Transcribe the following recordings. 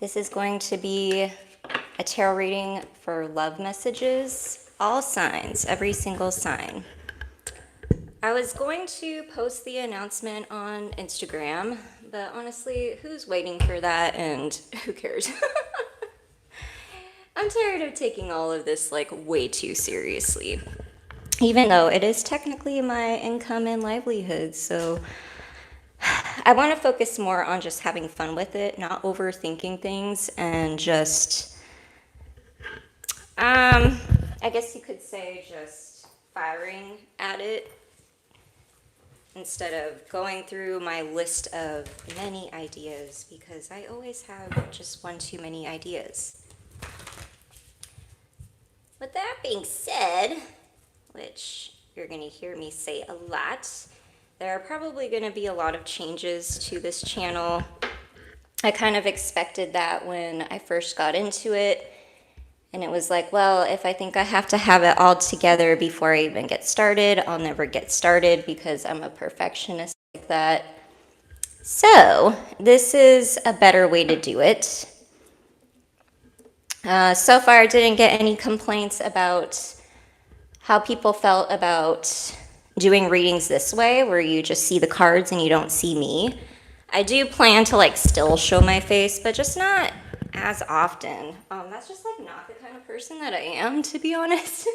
This is going to be a tarot reading for love messages, all signs, every single sign. I was going to post the announcement on Instagram, but honestly, who's waiting for that and who cares? I'm tired of taking all of this like way too seriously, even though it is technically my income and livelihood, so I want to focus more on just having fun with it, not overthinking things, and just, I guess you could say just firing at it instead of going through my list of many ideas, because I always have just one too many ideas. With that being said, which you're going to hear me say a lot, there are probably going to be a lot of changes to this channel. I kind of expected that when I first got into it, and it was like, well, if I think I have to have it all together before I even get started, I'll never get started because I'm a perfectionist like that. So this is a better way to do it. So far, I didn't get any complaints about how people felt about doing readings this way, where you just see the cards and you don't see me. I do plan to like still show my face, but just not as often. That's just like not the kind of person that I am, to be honest.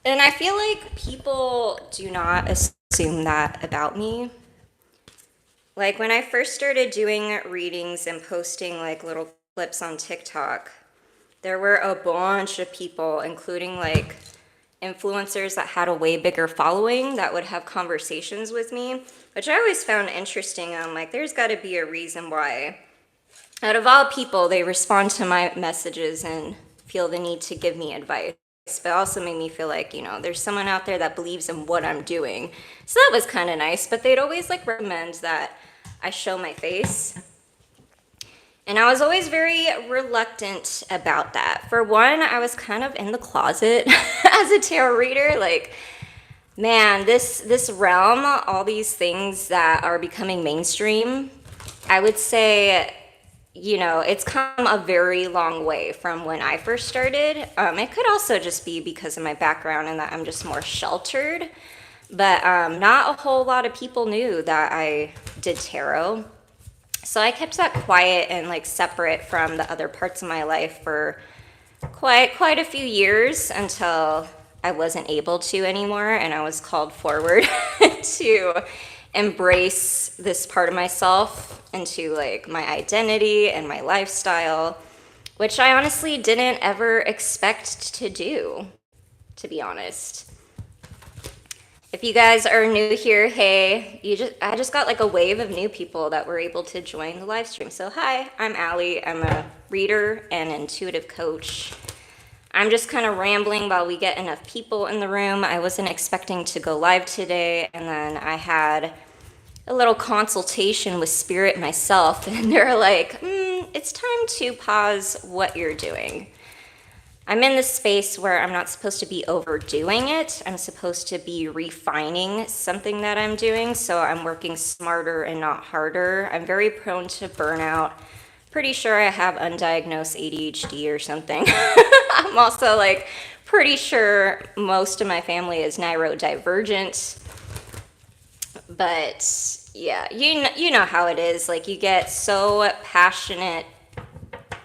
And I feel like people do not assume that about me. Like when I first started doing readings and posting like little clips on TikTok, there were a bunch of people, including like influencers that had a way bigger following, that would have conversations with me, which I always found interesting. I'm like, there's got to be a reason why, out of all people, they respond to my messages and feel the need to give me advice. But also made me feel like, you know, there's someone out there that believes in what I'm doing. So that was kind of nice, but they'd always like recommend that I show my face. And I was always very reluctant about that. For one, I was kind of in the closet as a tarot reader. Like, man, this realm, all these things that are becoming mainstream, I would say, you know, it's come a very long way from when I first started. It could also just be because of my background and that I'm just more sheltered. But not a whole lot of people knew that I did tarot. So I kept that quiet and like separate from the other parts of my life for quite a few years until I wasn't able to anymore, and I was called forward to embrace this part of myself into like my identity and my lifestyle, which I honestly didn't ever expect to do, to be honest. If you guys are new here, hey, I just got like a wave of new people that were able to join the live stream. So hi, I'm Allie. I'm a reader and intuitive coach. I'm just kind of rambling while we get enough people in the room. I wasn't expecting to go live today, and then I had a little consultation with Spirit myself, and they're like, it's time to pause what you're doing. I'm in this space where I'm not supposed to be overdoing it. I'm supposed to be refining something that I'm doing, so I'm working smarter and not harder. I'm very prone to burnout. Pretty sure I have undiagnosed ADHD or something. I'm also like pretty sure most of my family is neurodivergent. But yeah, you know how it is. Like you get so passionate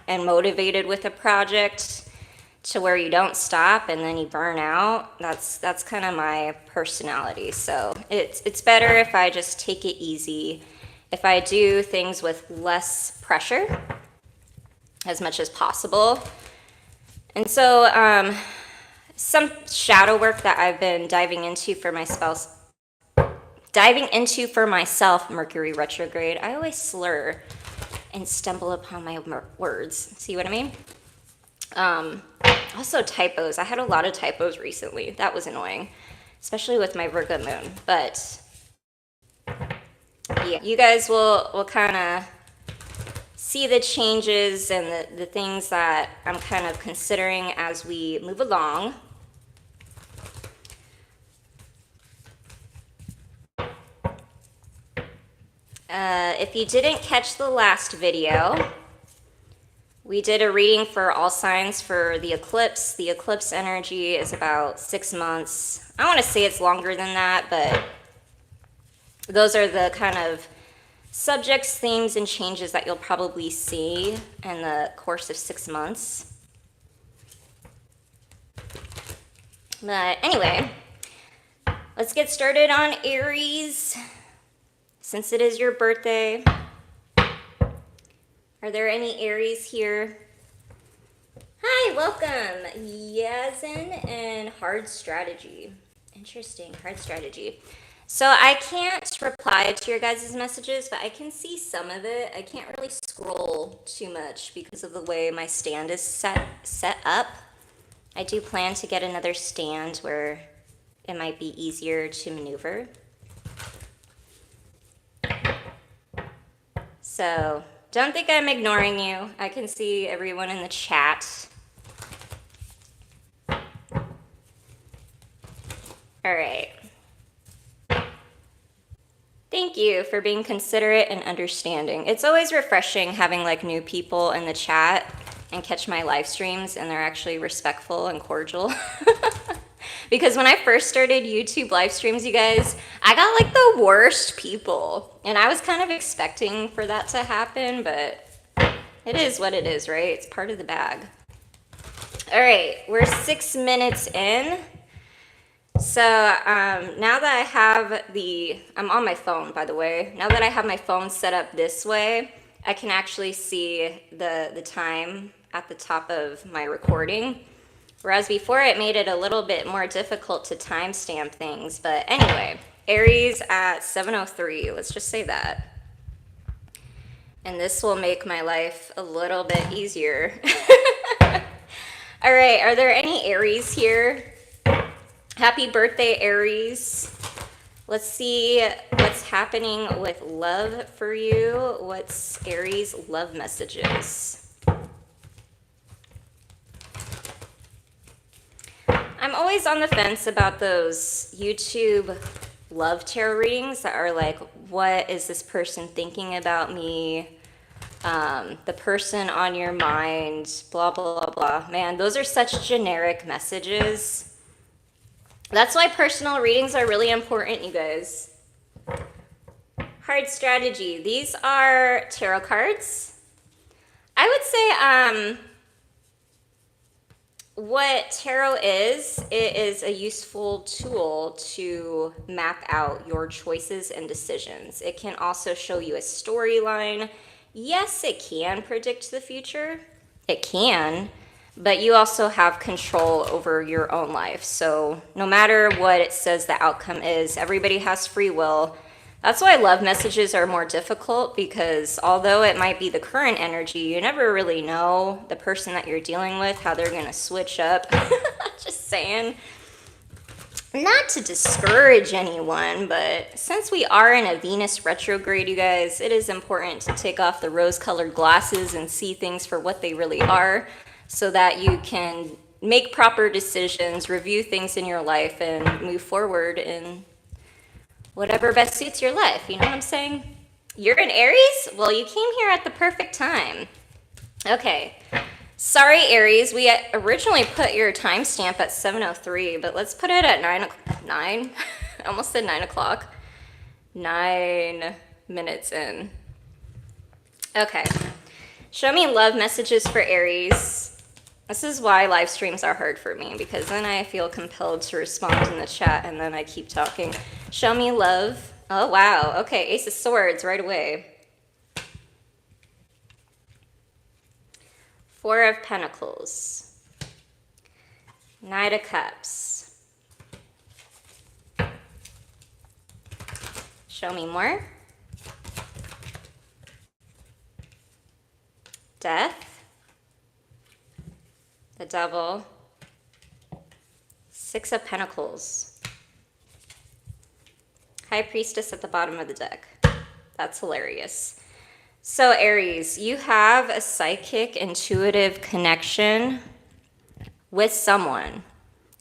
and motivated with a project to where you don't stop and then you burn out. That's kind of my personality. So it's better if I just take it easy, if I do things with less pressure as much as possible. And so some shadow work that I've been diving into for myself, Mercury retrograde. I always slur and stumble upon my words. See what I mean? Also typos. I had a lot of typos recently. That was annoying, especially with my Virgo moon. But yeah, you guys will kind of see the changes and the things that I'm kind of considering as we move along. If you didn't catch the last video, we did a reading for all signs for the eclipse. The eclipse energy is about 6 months. I want to say it's longer than that, but those are the kind of subjects, themes, and changes that you'll probably see in the course of 6 months. But anyway, let's get started on Aries. Since it is your birthday, are there any Aries here? Hi, welcome, Yazin and Hard Strategy. Interesting, Hard Strategy. So I can't reply to your guys' messages, but I can see some of it. I can't really scroll too much because of the way my stand is set up. I do plan to get another stand where it might be easier to maneuver. So don't think I'm ignoring you. I can see everyone in the chat. All right. Thank you for being considerate and understanding. It's always refreshing having like new people in the chat and catch my live streams and they're actually respectful and cordial. Because when I first started YouTube live streams, you guys, I got like the worst people. And I was kind of expecting for that to happen, but it is what it is, right? It's part of the bag. All right, we're 6 minutes in. So now that I have I'm on my phone, by the way. Now that I have my phone set up this way, I can actually see the time at the top of my recording. Whereas before it made it a little bit more difficult to timestamp things. But anyway, Aries at 7:03, let's just say that. And this will make my life a little bit easier. All right, are there any Aries here? Happy birthday, Aries. Let's see what's happening with love for you. What's Aries' love messages? I'm always on the fence about those YouTube love tarot readings that are like, what is this person thinking about me? The person on your mind, blah, blah, blah. Man, those are such generic messages. That's why personal readings are really important, you guys. Hard Strategy. These are tarot cards. I would say, what tarot is, it is a useful tool to map out your choices and decisions. It can also show you a storyline. Yes, it can predict the future. It can, but you also have control over your own life. So no matter what it says the outcome is, everybody has free will. That's why love messages are more difficult, because although it might be the current energy, you never really know the person that you're dealing with, how they're going to switch up. Just saying. Not to discourage anyone, but since we are in a Venus retrograde, you guys, it is important to take off the rose-colored glasses and see things for what they really are, so that you can make proper decisions, review things in your life, and move forward in whatever best suits your life. You know what I'm saying? You're an Aries? Well, you came here at the perfect time. Okay. Sorry, Aries. We originally put your timestamp at 7:03, but let's put it at 9. I almost said 9 o'clock. 9 minutes in. Okay. Show me love messages for Aries. This is why live streams are hard for me, because then I feel compelled to respond in the chat and then I keep talking. Show me love. Oh, wow. Okay, Ace of Swords right away. 4 of Pentacles. Knight of Cups. Show me more. Death. The Devil. 6 of Pentacles. High Priestess at the bottom of the deck. That's hilarious. So Aries, you have a psychic, intuitive connection with someone.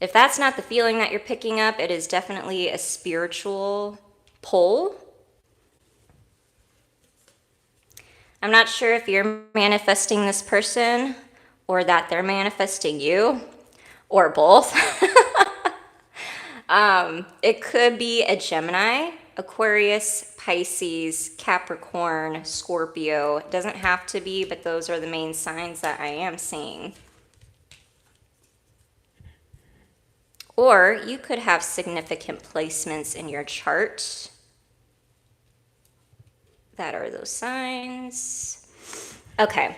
If that's not the feeling that you're picking up, it is definitely a spiritual pull. I'm not sure if you're manifesting this person or that they're manifesting you or both. It could be a Gemini, Aquarius, Pisces, Capricorn, Scorpio. It doesn't have to be, but those are the main signs that I am seeing. Or you could have significant placements in your chart that are those signs. Okay.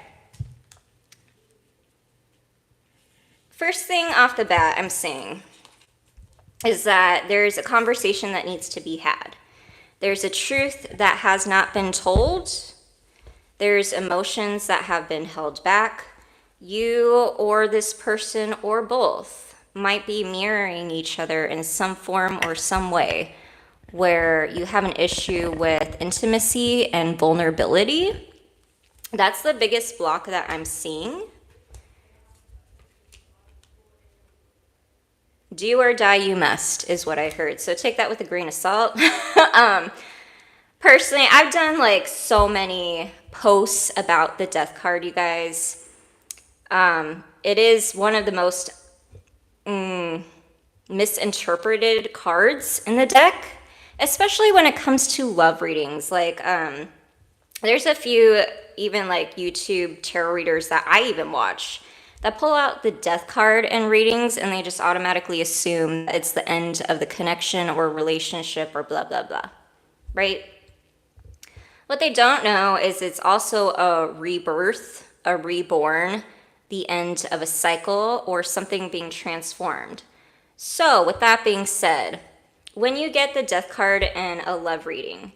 First thing off the bat, I'm seeing is that there's a conversation that needs to be had. There's a truth that has not been told. There's emotions that have been held back. You or this person or both might be mirroring each other in some form or some way where you have an issue with intimacy and vulnerability. That's the biggest block that I'm seeing. Do or die you must is what I heard. So take that with a grain of salt. Personally, I've done like so many posts about the death card, you guys. It is one of the most misinterpreted cards in the deck, especially when it comes to love readings. Like, there's a few even like YouTube tarot readers that I even watch that pull out the death card in readings and they just automatically assume that it's the end of the connection or relationship or blah, blah, blah, right? What they don't know is it's also a rebirth, a reborn, the end of a cycle or something being transformed. So with that being said, when you get the death card in a love reading,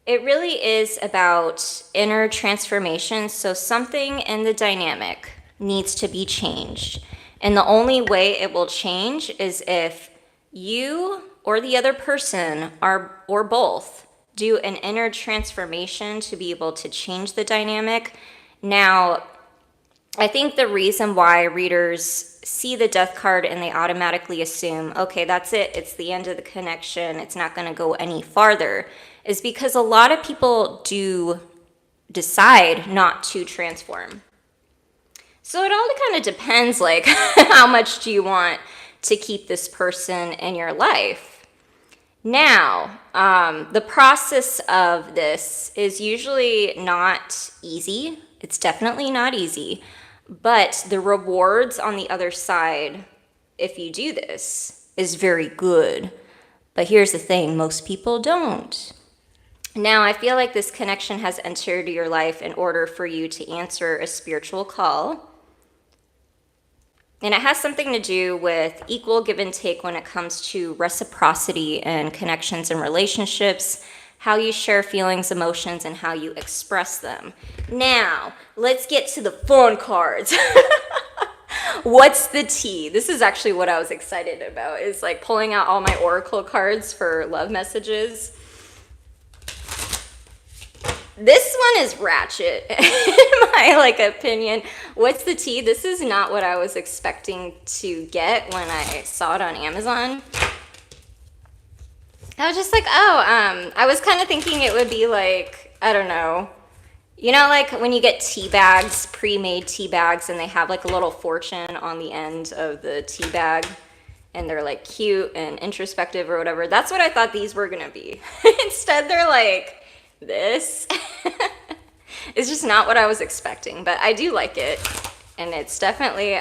it really is about inner transformation. So something in the dynamic needs to be changed. And the only way it will change is if you or the other person are, or both, do an inner transformation to be able to change the dynamic. Now, I think the reason why readers see the death card and they automatically assume, okay, that's it, it's the end of the connection, it's not going to go any farther, is because a lot of people do decide not to transform. So it all kind of depends, like, how much do you want to keep this person in your life? Now, the process of this is usually not easy. It's definitely not easy. But the rewards on the other side, if you do this, is very good. But here's the thing, most people don't. Now, I feel like this connection has entered your life in order for you to answer a spiritual call. And it has something to do with equal give and take when it comes to reciprocity and connections and relationships, how you share feelings, emotions, and how you express them. Now, let's get to the fun cards. What's the tea? This is actually what I was excited about, is like pulling out all my oracle cards for love messages. This one is ratchet, in my opinion. What's the tea? This is not what I was expecting to get when I saw it on Amazon. I was just like, oh, I was kind of thinking it would be like, I don't know. You know, like when you get tea bags, pre-made tea bags, and they have like a little fortune on the end of the tea bag, and they're like cute and introspective or whatever. That's what I thought these were gonna be. Instead, they're like this. It's just not what I was expecting, but I do like it, and it's definitely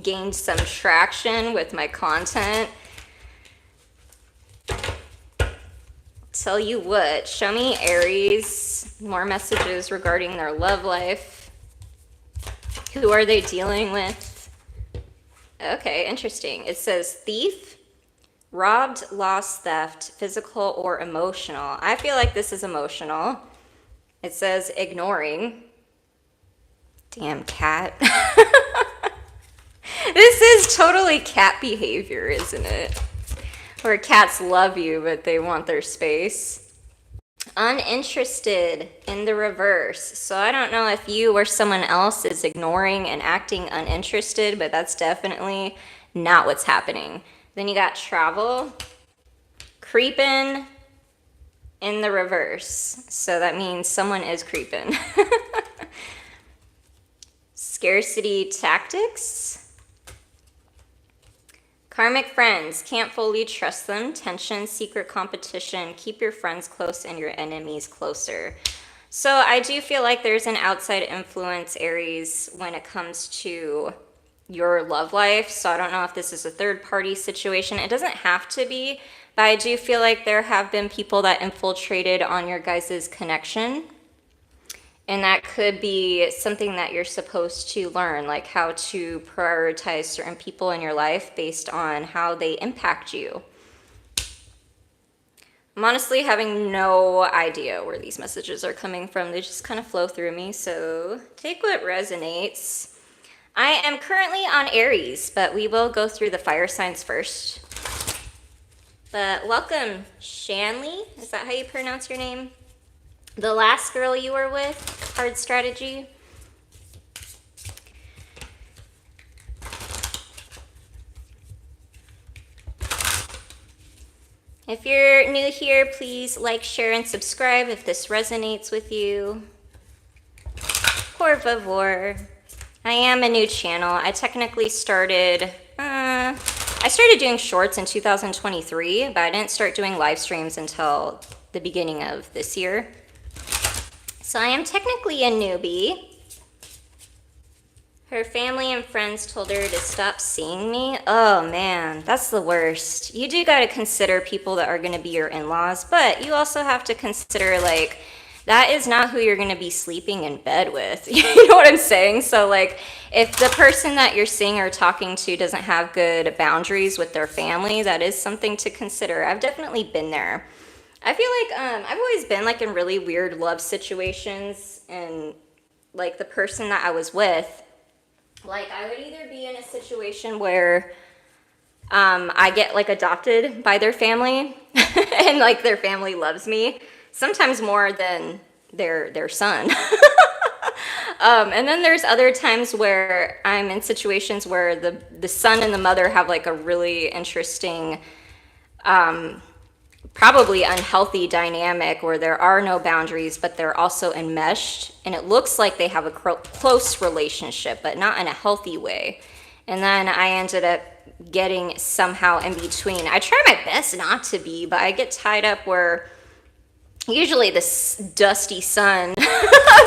gained some traction with my content. Tell you what, show me Aries, more messages regarding their love life. Who are they dealing with? Okay, interesting. It says thief, robbed, lost, theft, physical or emotional. I feel like this is emotional. It says ignoring. Damn cat. This is totally cat behavior, isn't it? Where cats love you, but they want their space. Uninterested in the reverse. So I don't know if you or someone else is ignoring and acting uninterested, but that's definitely not what's happening. Then you got travel, creeping in the reverse. So that means someone is creeping. Scarcity tactics. Karmic friends, can't fully trust them. Tension, secret competition. Keep your friends close and your enemies closer. So I do feel like there's an outside influence, Aries, when it comes to your love life. So I don't know if this is a third party situation. It doesn't have to be, but I do feel like there have been people that infiltrated on your guys' connection. And that could be something that you're supposed to learn, like how to prioritize certain people in your life based on how they impact you. I'm honestly having no idea where these messages are coming from. They just kind of flow through me, so take what resonates. I am currently on Aries, but we will go through the fire signs first. But welcome, Shanley. Is that how you pronounce your name? The last girl you were with, card strategy. If you're new here, please like, share, and subscribe if this resonates with you. Por favor. I am a new channel. I technically started, I started doing shorts in 2023, but I didn't start doing live streams until the beginning of this year. So I am technically a newbie. Her family and friends told her to stop seeing me. Oh man, that's the worst. You do gotta consider people that are gonna be your in-laws, but you also have to consider, like, that is not who you're gonna be sleeping in bed with. You know what I'm saying? So like, if the person that you're seeing or talking to doesn't have good boundaries with their family, that is something to consider. I've definitely been there. I feel like I've always been like in really weird love situations, and like the person that I was with, like I would either be in a situation where I get like adopted by their family and like their family loves me, sometimes more than their son. And then there's other times where I'm in situations where the son and the mother have like a really interesting probably unhealthy dynamic where there are no boundaries, but they're also enmeshed, and it looks like they have a close relationship, but not in a healthy way. And then I ended up getting somehow in between. I try my best not to be, but I get tied up where usually this dusty son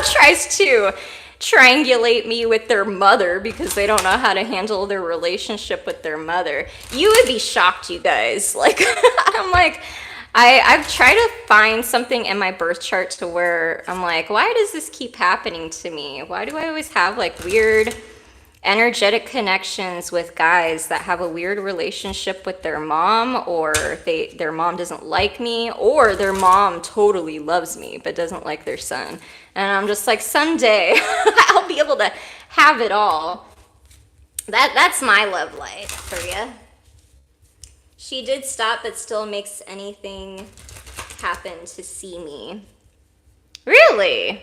tries to triangulate me with their mother because they don't know how to handle their relationship with their mother. You would be shocked, you guys. Like, I'm like, I've tried to find something in my birth chart to where I'm like, why does this keep happening to me? Why do I always have like weird energetic connections with guys that have a weird relationship with their mom, or their mom doesn't like me, or their mom totally loves me but doesn't like their son? And I'm just like, someday I'll be able to have it all. That's my love life for you. She did stop, but still makes anything happen to see me. Really?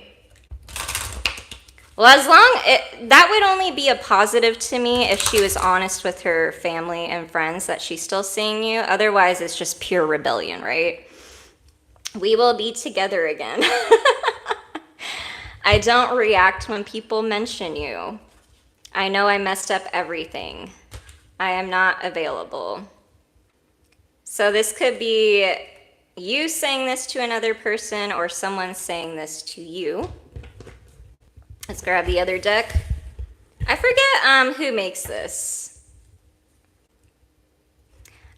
Well, that would only be a positive to me if she was honest with her family and friends that she's still seeing you. Otherwise, it's just pure rebellion, right? We will be together again. I don't react when people mention you. I know I messed up everything. I am not available. So this could be you saying this to another person or someone saying this to you. Let's grab the other deck. I forget who makes this.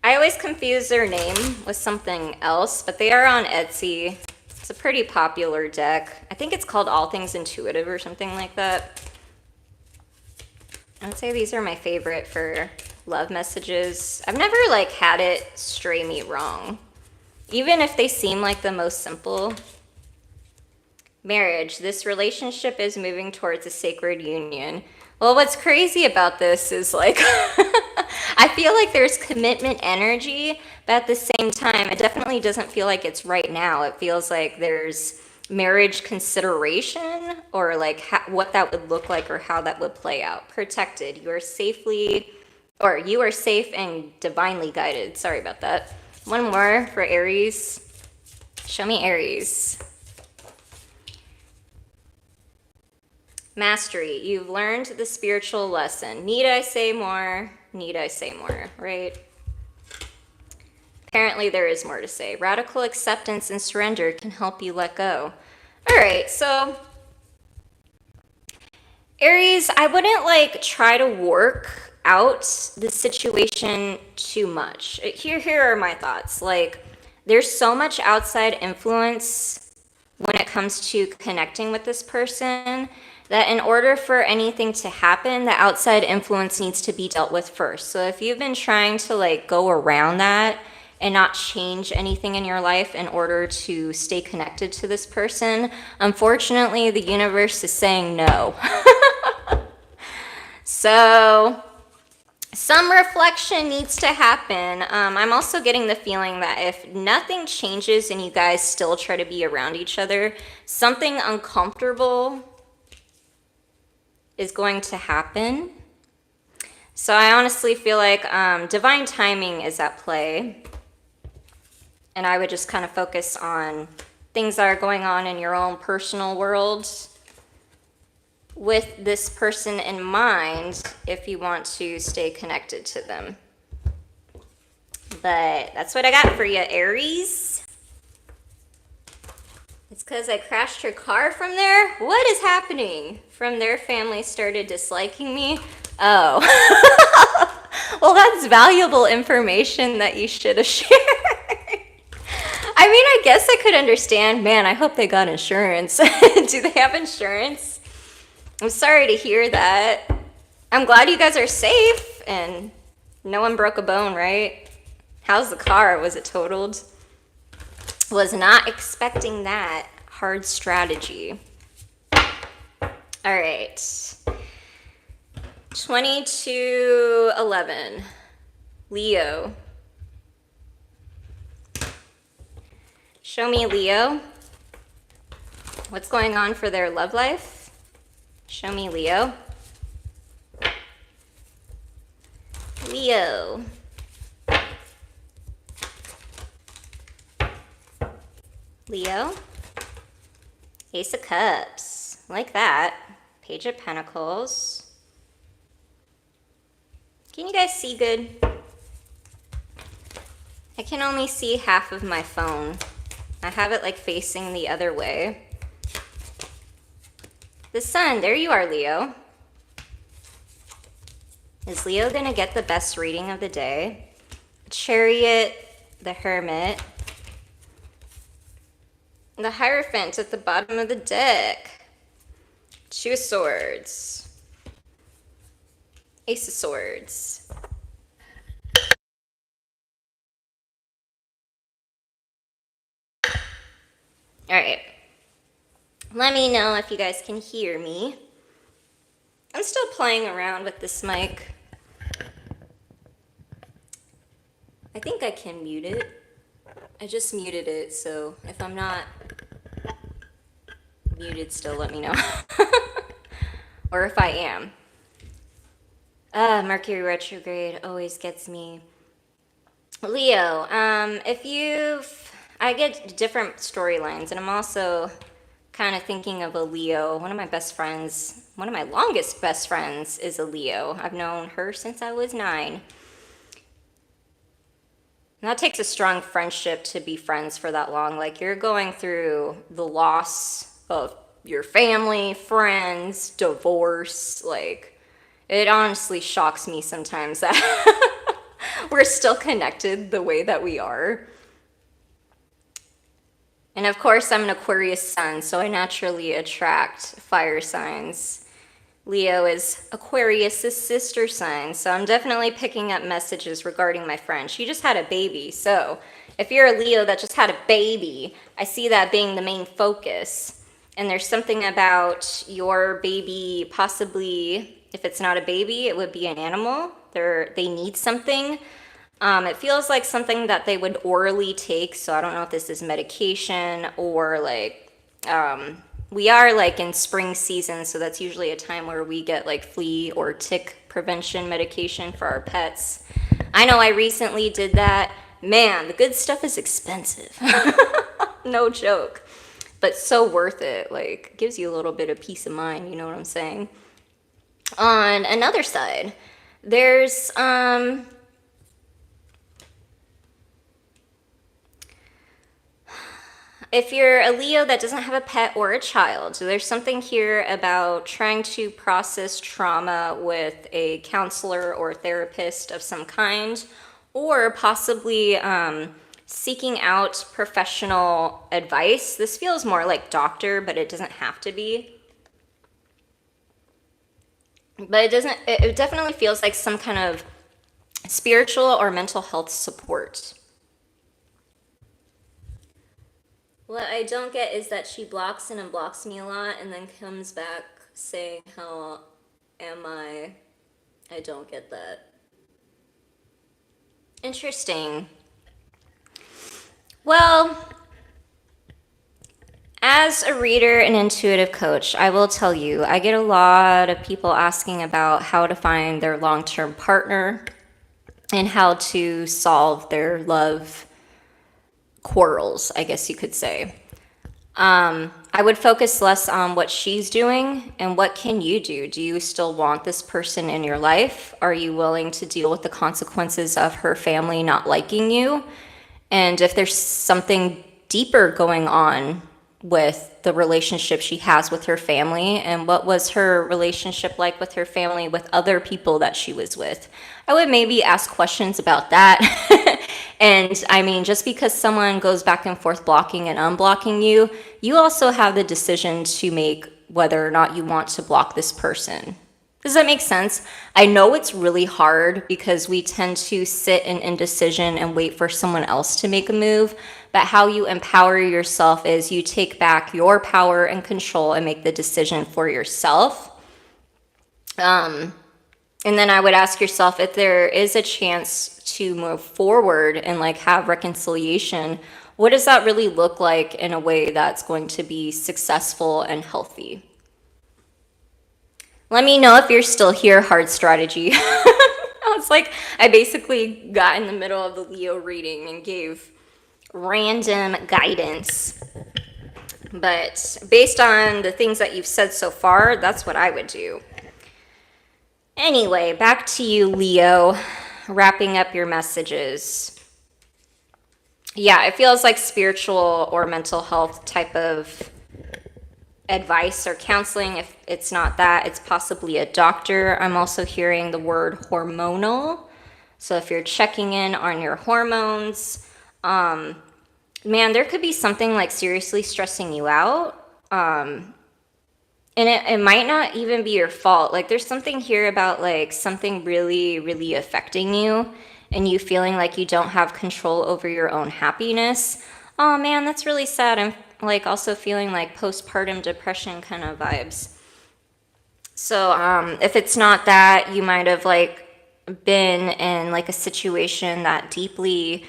I always confuse their name with something else, but they are on Etsy. It's a pretty popular deck. I think it's called All Things Intuitive or something like that. I would say these are my favorite for love messages. I've never like had it stray me wrong, even if they seem like the most simple. Marriage. This relationship is moving towards a sacred union. Well, what's crazy about this is like, I feel like there's commitment energy, but at the same time, it definitely doesn't feel like it's right now. It feels like there's marriage consideration, or like what that would look like or how that would play out. Protected. You are safely, or you are safe and divinely guided. Sorry about that. One more for Aries. Show me Aries. Mastery. You've learned the spiritual lesson. Need I say more? Need I say more, right? Apparently there is more to say. Radical acceptance and surrender can help you let go. All right, so Aries, I wouldn't like try to work out the situation too much. Here are my thoughts. Like, there's so much outside influence when it comes to connecting with this person that in order for anything to happen, the outside influence needs to be dealt with first. So if you've been trying to like go around that and not change anything in your life in order to stay connected to this person, unfortunately, the universe is saying no. So some reflection needs to happen. I'm also getting the feeling that if nothing changes and you guys still try to be around each other, something uncomfortable is going to happen. So I honestly feel like divine timing is at play. And I would just kind of focus on things that are going on in your own personal world with this person in mind if you want to stay connected to them. But that's what I got for you, Aries. It's because I crashed your car from there? What is happening? From their family started disliking me? Oh. Well, that's valuable information that you should have shared. I mean, I guess I could understand. Man, I hope they got insurance. Do they have insurance? I'm sorry to hear that. I'm glad you guys are safe and no one broke a bone, right? How's the car? Was it totaled? Was not expecting that. Hard strategy. All right. 2211. Leo. Show me Leo. What's going on for their love life? Show me Leo. Leo. Leo. Ace of Cups. Like that. Page of Pentacles. Can you guys see good? I can only see half of my phone. I have it like facing the other way. The Sun, there you are, Leo. Is Leo gonna get the best reading of the day? Chariot, the Hermit. The Hierophant at the bottom of the deck. Two of Swords. Ace of Swords. All right. Let me know if you guys can hear me. I'm still playing around with this mic. I think I can mute it. I just muted it, so if I'm not muted still, let me know. Or if I am. Mercury retrograde always gets me. Leo, I get different storylines, and I'm also kind of thinking of a Leo. One of my longest best friends is a Leo. I've known her since I was 9. And that takes a strong friendship to be friends for that long. Like, you're going through the loss of your family, friends, divorce. Like, it honestly shocks me sometimes that we're still connected the way that we are. And of course, I'm an Aquarius sun, so I naturally attract fire signs. Leo is Aquarius' sister sign, so I'm definitely picking up messages regarding my friend. She just had a baby, so if you're a Leo that just had a baby, I see that being the main focus. And there's something about your baby, possibly, if it's not a baby, it would be an animal. They need something. It feels like something that they would orally take, so I don't know if this is medication or like, we are like in spring season, so that's usually a time where we get like flea or tick prevention medication for our pets. I know I recently did that. Man, the good stuff is expensive. No joke. but so worth it. Like, gives you a little bit of peace of mind, you know what I'm saying? On another side, there's if you're a Leo that doesn't have a pet or a child, so there's something here about trying to process trauma with a counselor or therapist of some kind, or possibly seeking out professional advice. This feels more like doctor, but it doesn't have to be. But it definitely feels like some kind of spiritual or mental health support. What I don't get is that she blocks and unblocks me a lot and then comes back saying, how am I? I don't get that. Interesting. Well, as a reader and intuitive coach, I will tell you, I get a lot of people asking about how to find their long-term partner and how to solve their love quarrels, I guess you could say. I would focus less on what she's doing and what can you do. Do you still want this person in your life? Are you willing to deal with the consequences of her family not liking you? And if there's something deeper going on with the relationship she has with her family, and what was her relationship like with her family with other people that she was with, I would maybe ask questions about that. And I mean, just because someone goes back and forth blocking and unblocking you, you also have the decision to make whether or not you want to block this person. Does that make sense? I know it's really hard because we tend to sit in indecision and wait for someone else to make a move. But how you empower yourself is you take back your power and control and make the decision for yourself. And then I would ask yourself, if there is a chance to move forward and like have reconciliation, what does that really look like in a way that's going to be successful and healthy? Let me know if you're still here, Hard Strategy. I was like, I basically got in the middle of the Leo reading and gave random guidance. But based on the things that you've said so far, that's what I would do. Anyway, back to you, Leo, wrapping up your messages. Yeah, it feels like spiritual or mental health type of advice or counseling. If it's not that, it's possibly a doctor. I'm also hearing the word hormonal. So if you're checking in on your hormones, man, there could be something like seriously stressing you out. And it might not even be your fault. Like there's something here about like something really, really affecting you and you feeling like you don't have control over your own happiness. Oh man, that's really sad. I'm like also feeling like postpartum depression kind of vibes. So if it's not that, you might have like been in like a situation that deeply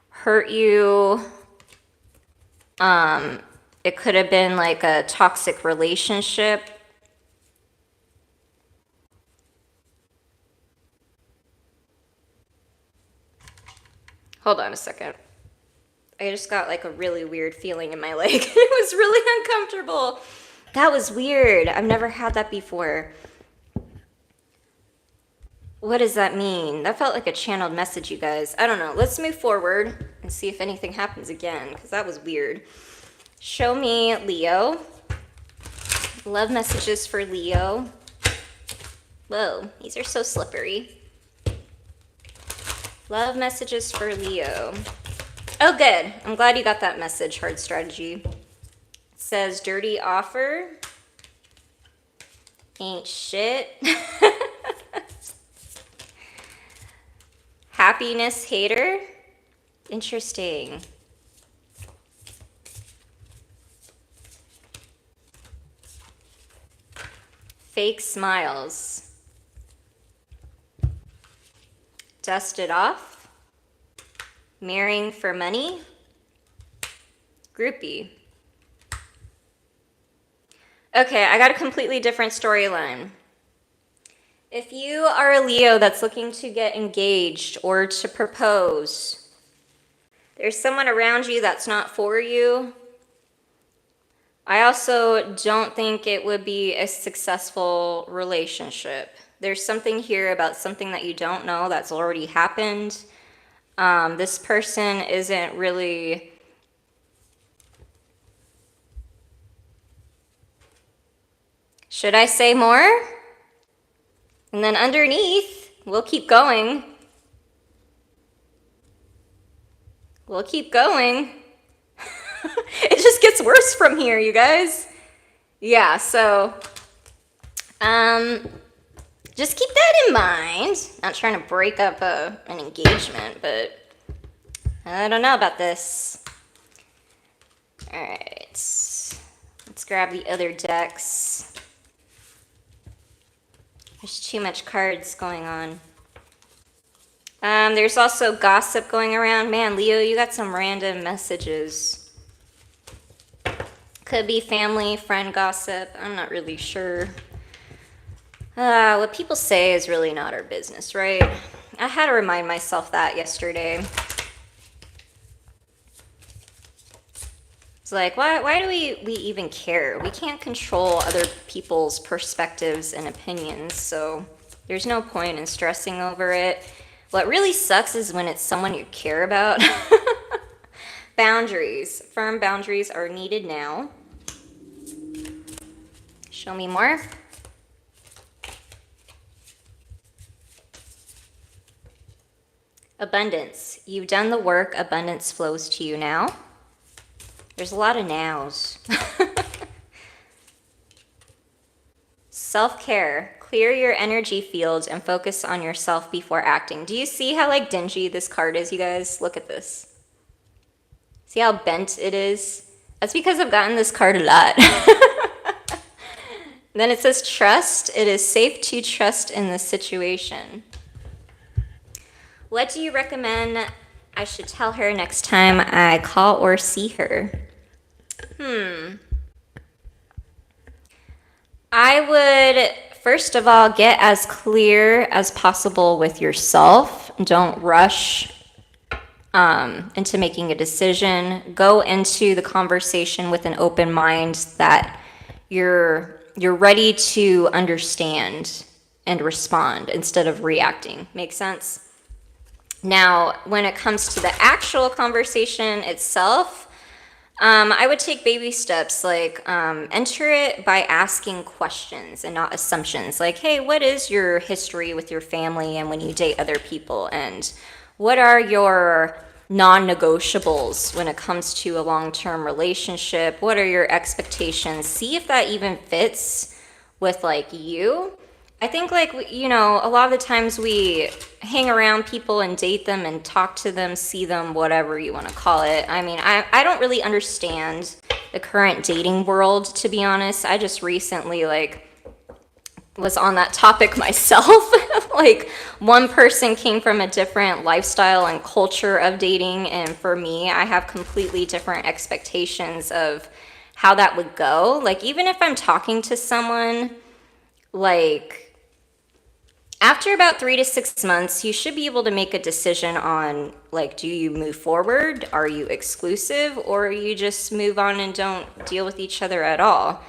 hurt you. It could have been like a toxic relationship. Hold on a second. I just got like a really weird feeling in my leg. It was really uncomfortable. That was weird. I've never had that before. What does that mean? That felt like a channeled message, you guys. I don't know. Let's move forward and see if anything happens again, because that was weird. Show me Leo. Love messages for Leo. Whoa, these are so slippery. Love messages for Leo. Oh, good. I'm glad you got that message, Hard Strategy. It says, dirty offer. Ain't shit. Happiness hater. Interesting. Fake smiles. Dust it off. Marrying for money. Groupie. Okay, I got a completely different storyline. If you are a Leo that's looking to get engaged or to propose, there's someone around you that's not for you. I also don't think it would be a successful relationship. There's something here about something that you don't know that's already happened. This person isn't really. Should I say more? And then underneath, we'll keep going. We'll keep going. It just gets worse from here, you guys. Yeah, so just keep that in mind. Not trying to break up an engagement, but I don't know about this. All right, let's grab the other decks. There's too much cards going on. There's also gossip going around. Man, Leo, you got some random messages. Could be family, friend gossip. I'm not really sure. What people say is really not our business, right? I had to remind myself that yesterday. It's like, why do we even care? We can't control other people's perspectives and opinions, so there's no point in stressing over it. What really sucks is when it's someone you care about. Boundaries. Firm boundaries are needed now. Show me more. Abundance. You've done the work. Abundance flows to you now. There's a lot of nows. Self-care. Clear your energy fields and focus on yourself before acting. Do you see how like dingy this card is, you guys? Look at this. See how bent it is? That's because I've gotten this card a lot. Then it says trust. It is safe to trust in this situation. What do you recommend I should tell her next time I call or see her? I would, first of all, get as clear as possible with yourself. Don't rush into making a decision. Go into the conversation with an open mind that you're ready to understand and respond instead of reacting. Make sense? Now, when it comes to the actual conversation itself, I would take baby steps, like enter it by asking questions and not assumptions. Like, hey, what is your history with your family and when you date other people? And what are your non-negotiables when it comes to a long-term relationship? What are your expectations? See if that even fits with like you. I think like, you know, a lot of the times we hang around people and date them and talk to them, see them, whatever you want to call it. I mean, I don't really understand the current dating world, to be honest. I just recently like was on that topic myself. Like one person came from a different lifestyle and culture of dating, and for me, I have completely different expectations of how that would go. Like even if I'm talking to someone, like after about 3 to 6 months, you should be able to make a decision on like, do you move forward? Are you exclusive? Or you just move on and don't deal with each other at all?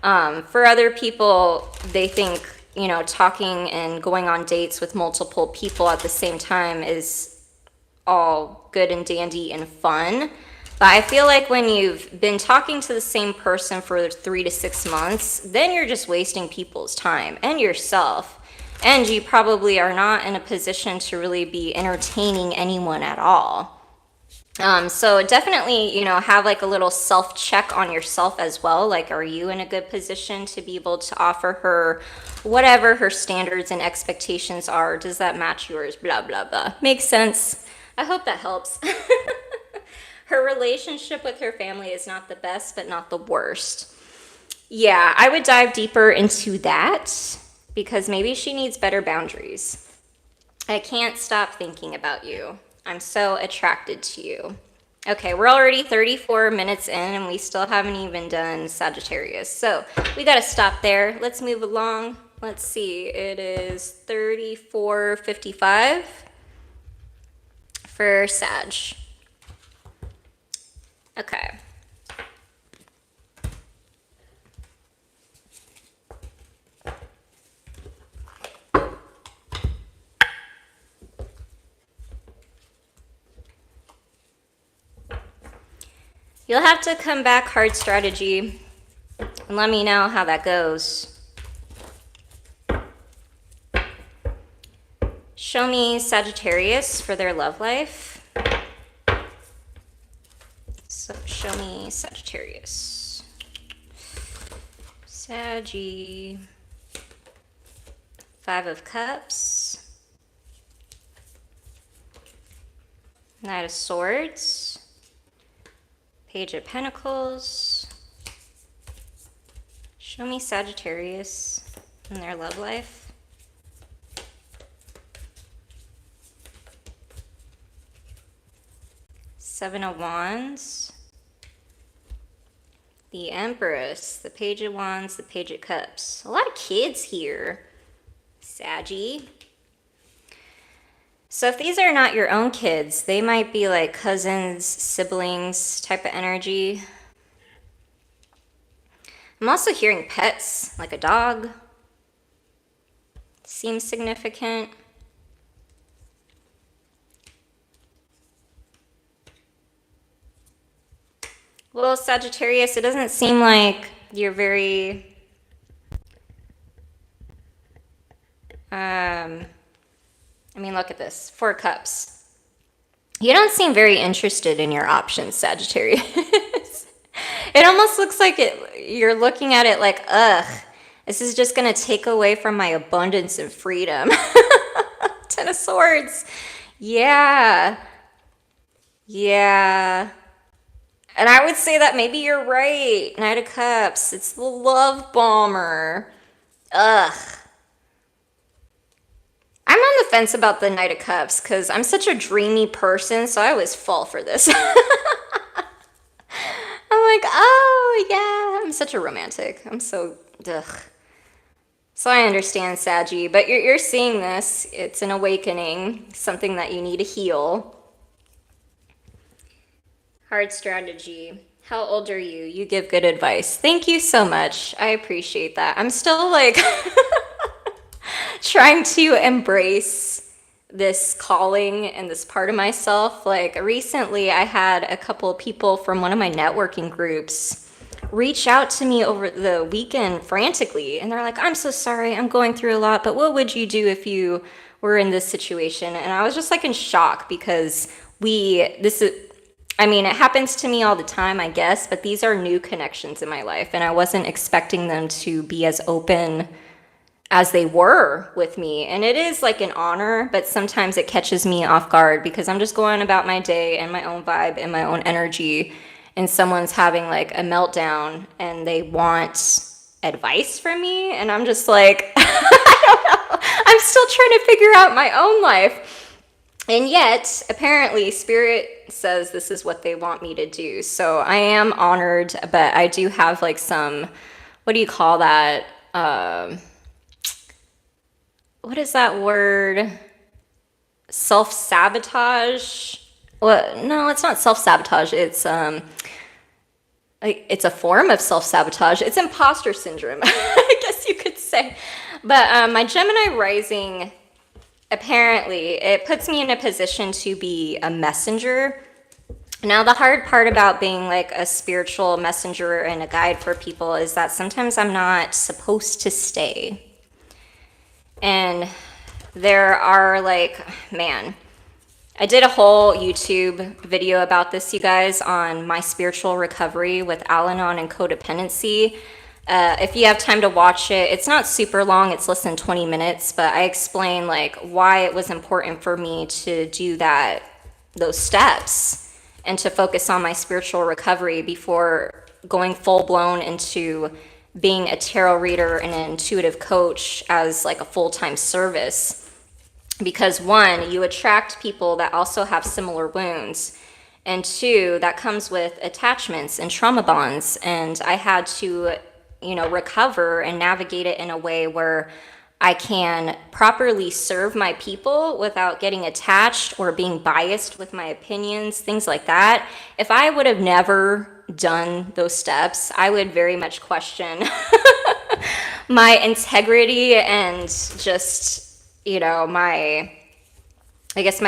For other people, they think, you know, talking and going on dates with multiple people at the same time is all good and dandy and fun. But I feel like when you've been talking to the same person for 3 to 6 months, then you're just wasting people's time and yourself. And you probably are not in a position to really be entertaining anyone at all. So definitely, you know, have like a little self-check on yourself as well. Like, are you in a good position to be able to offer her whatever her standards and expectations are? Does that match yours? Blah, blah, blah. Makes sense. I hope that helps. Her relationship with her family is not the best, but not the worst. Yeah, I would dive deeper into that because maybe she needs better boundaries. I can't stop thinking about you. I'm so attracted to you. Okay, we're already 34 minutes in and we still haven't even done Sagittarius. So we got to stop there. Let's move along. Let's see. It is 34:55 for Sag. Okay. You'll have to come back, hard strategy, and let me know how that goes. Show me Sagittarius for their love life. So show me Sagittarius. Saggy. 5 of Cups. Knight of Swords. Page of Pentacles. Show me Sagittarius and their love life. Seven of Wands. The Empress, the Page of Wands, the Page of Cups. A lot of kids here, Saggy. So if these are not your own kids, they might be like cousins, siblings type of energy. I'm also hearing pets, like a dog. Seems significant. Well, Sagittarius, it doesn't seem like you're very, I mean, look at this, 4 Cups. You don't seem very interested in your options, Sagittarius. It almost looks like you're looking at it like, ugh, this is just going to take away from my abundance and freedom. 10 of Swords. Yeah. Yeah. And I would say that maybe you're right. Knight of Cups. It's the love bomber. Ugh. I'm on the fence about the Knight of Cups because I'm such a dreamy person, so I always fall for this. I'm like, oh, yeah. I'm such a romantic. I'm so, ugh. So I understand, Saggy, but you're seeing this. It's an awakening, something that you need to heal. Hard strategy. How old are you? You give good advice. Thank you so much. I appreciate that. I'm still like trying to embrace this calling and this part of myself. Like recently I had a couple of people from one of my networking groups reach out to me over the weekend frantically. And they're like, I'm so sorry. I'm going through a lot, but what would you do if you were in this situation? And I was just like in shock because I mean, it happens to me all the time, I guess, but these are new connections in my life, and I wasn't expecting them to be as open as they were with me. And it is like an honor, but sometimes it catches me off guard because I'm just going about my day and my own vibe and my own energy, and someone's having like a meltdown and they want advice from me, and I'm just like, I don't know. I'm still trying to figure out my own life. And yet, apparently, Spirit says this is what they want me to do. So I am honored, but I do have like some, what do you call that? What is that word? Self-sabotage? Well, no, it's not self-sabotage. It's a form of self-sabotage. It's imposter syndrome, I guess you could say. But my Gemini rising, apparently, it puts me in a position to be a messenger. Now, the hard part about being like a spiritual messenger and a guide for people is that sometimes I'm not supposed to stay. And there are like, man, I did a whole YouTube video about this, you guys, on my spiritual recovery with Al-Anon and codependency. If you have time to watch it, it's not super long, it's less than 20 minutes, but I explain like why it was important for me to do those steps and to focus on my spiritual recovery before going full blown into being a tarot reader and an intuitive coach as like a full-time service. Because 1, you attract people that also have similar wounds, and 2, that comes with attachments and trauma bonds, and I had to recover and navigate it in a way where I can properly serve my people without getting attached or being biased with my opinions, things like that. If I would have never done those steps, I would very much question my integrity and just, my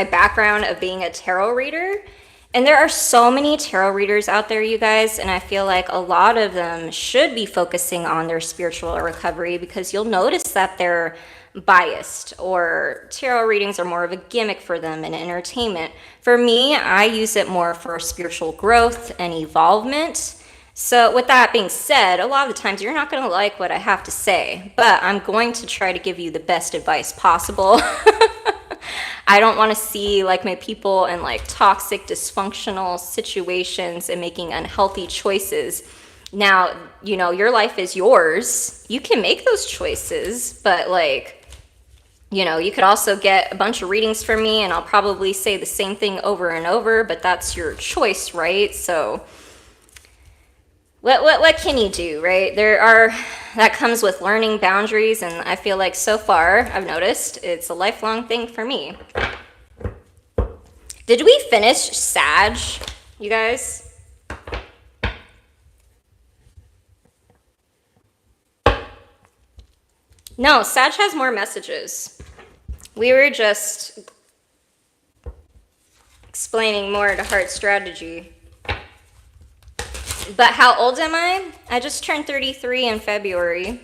background of being a tarot reader. And there are so many tarot readers out there, you guys, and I feel like a lot of them should be focusing on their spiritual recovery, because you'll notice that they're biased, or tarot readings are more of a gimmick for them and entertainment. For me, I use it more for spiritual growth and evolvement. So with that being said, a lot of the times you're not going to like what I have to say, but I'm going to try to give you the best advice possible. I don't want to see like my people in like toxic, dysfunctional situations and making unhealthy choices. Now, you know, your life is yours. You can make those choices, but like, you know, you could also get a bunch of readings from me and I'll probably say the same thing over and over, but that's your choice, right? So what can you do, right? That comes with learning boundaries, and I feel like so far I've noticed it's a lifelong thing for me. Did we finish Sag, you guys? No, Sag has more messages. We were just explaining more to Heart Strategy. But how old am I? I just turned 33 in February.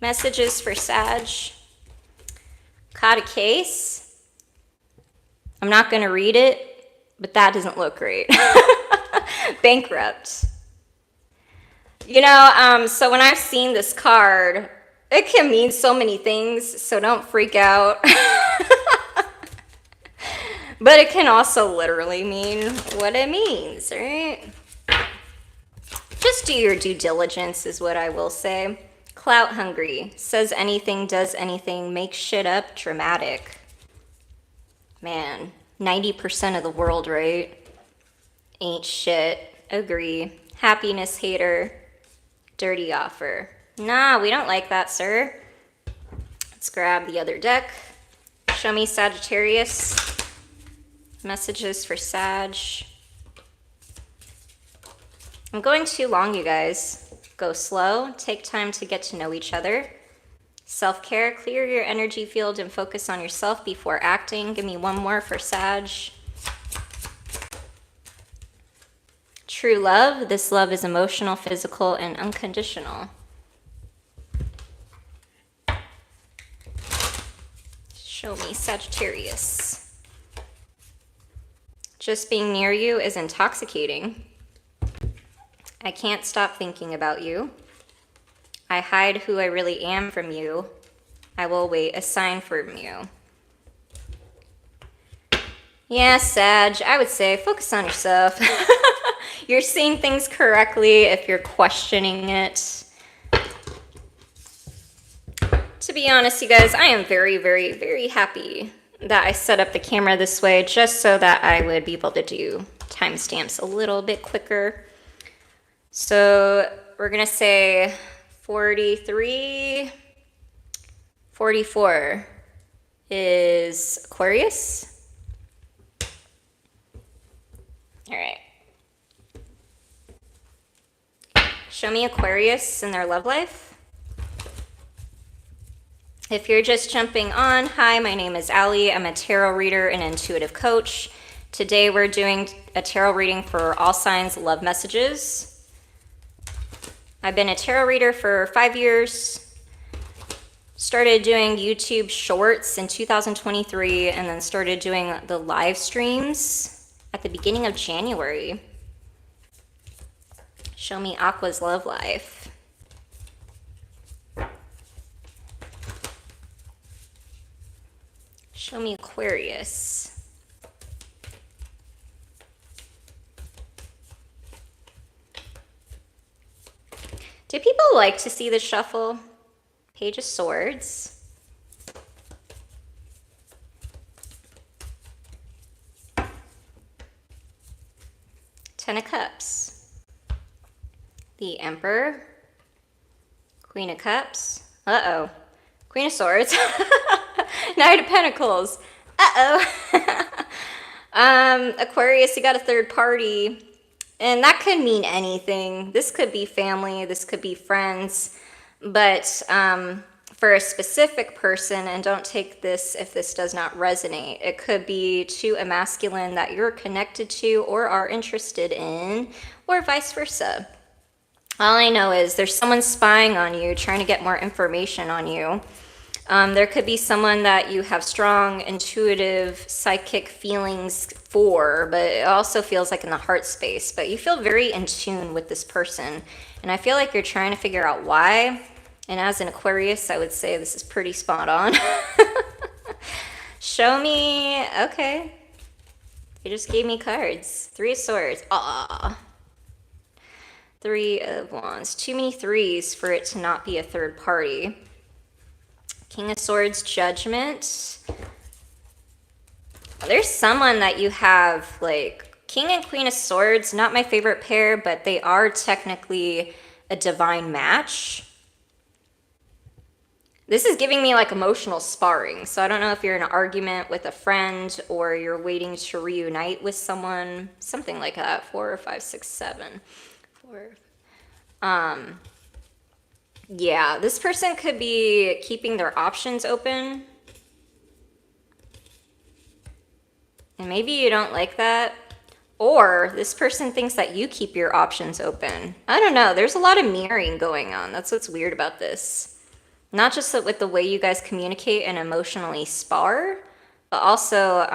Messages for Sag. Caught a case. I'm not going to read it, but that doesn't look great. Bankrupt. You know, so when I've seen this card, it can mean so many things, so don't freak out. But it can also literally mean what it means, right? Just do your due diligence is what I will say. Clout hungry. Says anything, does anything, makes shit up, dramatic. Man, 90% of the world, right? Ain't shit. Agree. Happiness hater. Dirty offer. Nah, we don't like that, sir. Let's grab the other deck. Show me Sagittarius. Messages for Sag. I'm going too long, you guys. Go slow. Take time to get to know each other. Self-care. Clear your energy field and focus on yourself before acting. Give me one more for Sag. True love. This love is emotional, physical, and unconditional. Show me Sagittarius. Just being near you is intoxicating. I can't stop thinking about you. I hide who I really am from you. I will wait a sign from you. Yeah, Sag, I would say focus on yourself. You're seeing things correctly if you're questioning it. To be honest, you guys, I am very, very, very happy that I set up the camera this way just so that I would be able to do timestamps a little bit quicker. So we're gonna say 43, 44 is Aquarius. All right. Show me Aquarius in their love life. If you're just jumping on, hi, my name is Allie. I'm a tarot reader and intuitive coach. Today we're doing a tarot reading for all signs love messages. I've been a tarot reader for 5 years. Started doing YouTube shorts in 2023 and then started doing the live streams at the beginning of January. Show me Aqua's love life. Show me Aquarius. Do people like to see the shuffle? Page of Swords. Ten of Cups. The Emperor. Queen of Cups. Uh-oh. Queen of Swords. Knight of Pentacles. Aquarius, you got a third party. And that could mean anything. This could be family. This could be friends. But for a specific person, and don't take this if this does not resonate. It could be to a masculine that you're connected to or are interested in, or vice versa. All I know is there's someone spying on you, trying to get more information on you. There could be someone that you have strong, intuitive, psychic feelings for, but it also feels like in the heart space. But you feel very in tune with this person. And I feel like you're trying to figure out why. And as an Aquarius, I would say this is pretty spot on. Show me, okay. You just gave me cards. 3 of Swords, ah. 3 of Wands, too many threes for it to not be a third party. King of Swords, Judgment. There's someone that you have, like, King and Queen of Swords, not my favorite pair, but they are technically a divine match. This is giving me like emotional sparring. So I don't know if you're in an argument with a friend or you're waiting to reunite with someone, something like that. 4, 5, 6, 7. 4. Yeah, this person could be keeping their options open. And maybe you don't like that. Or this person thinks that you keep your options open. I don't know. There's a lot of mirroring going on. That's what's weird about this. Not just with the way you guys communicate and emotionally spar, but also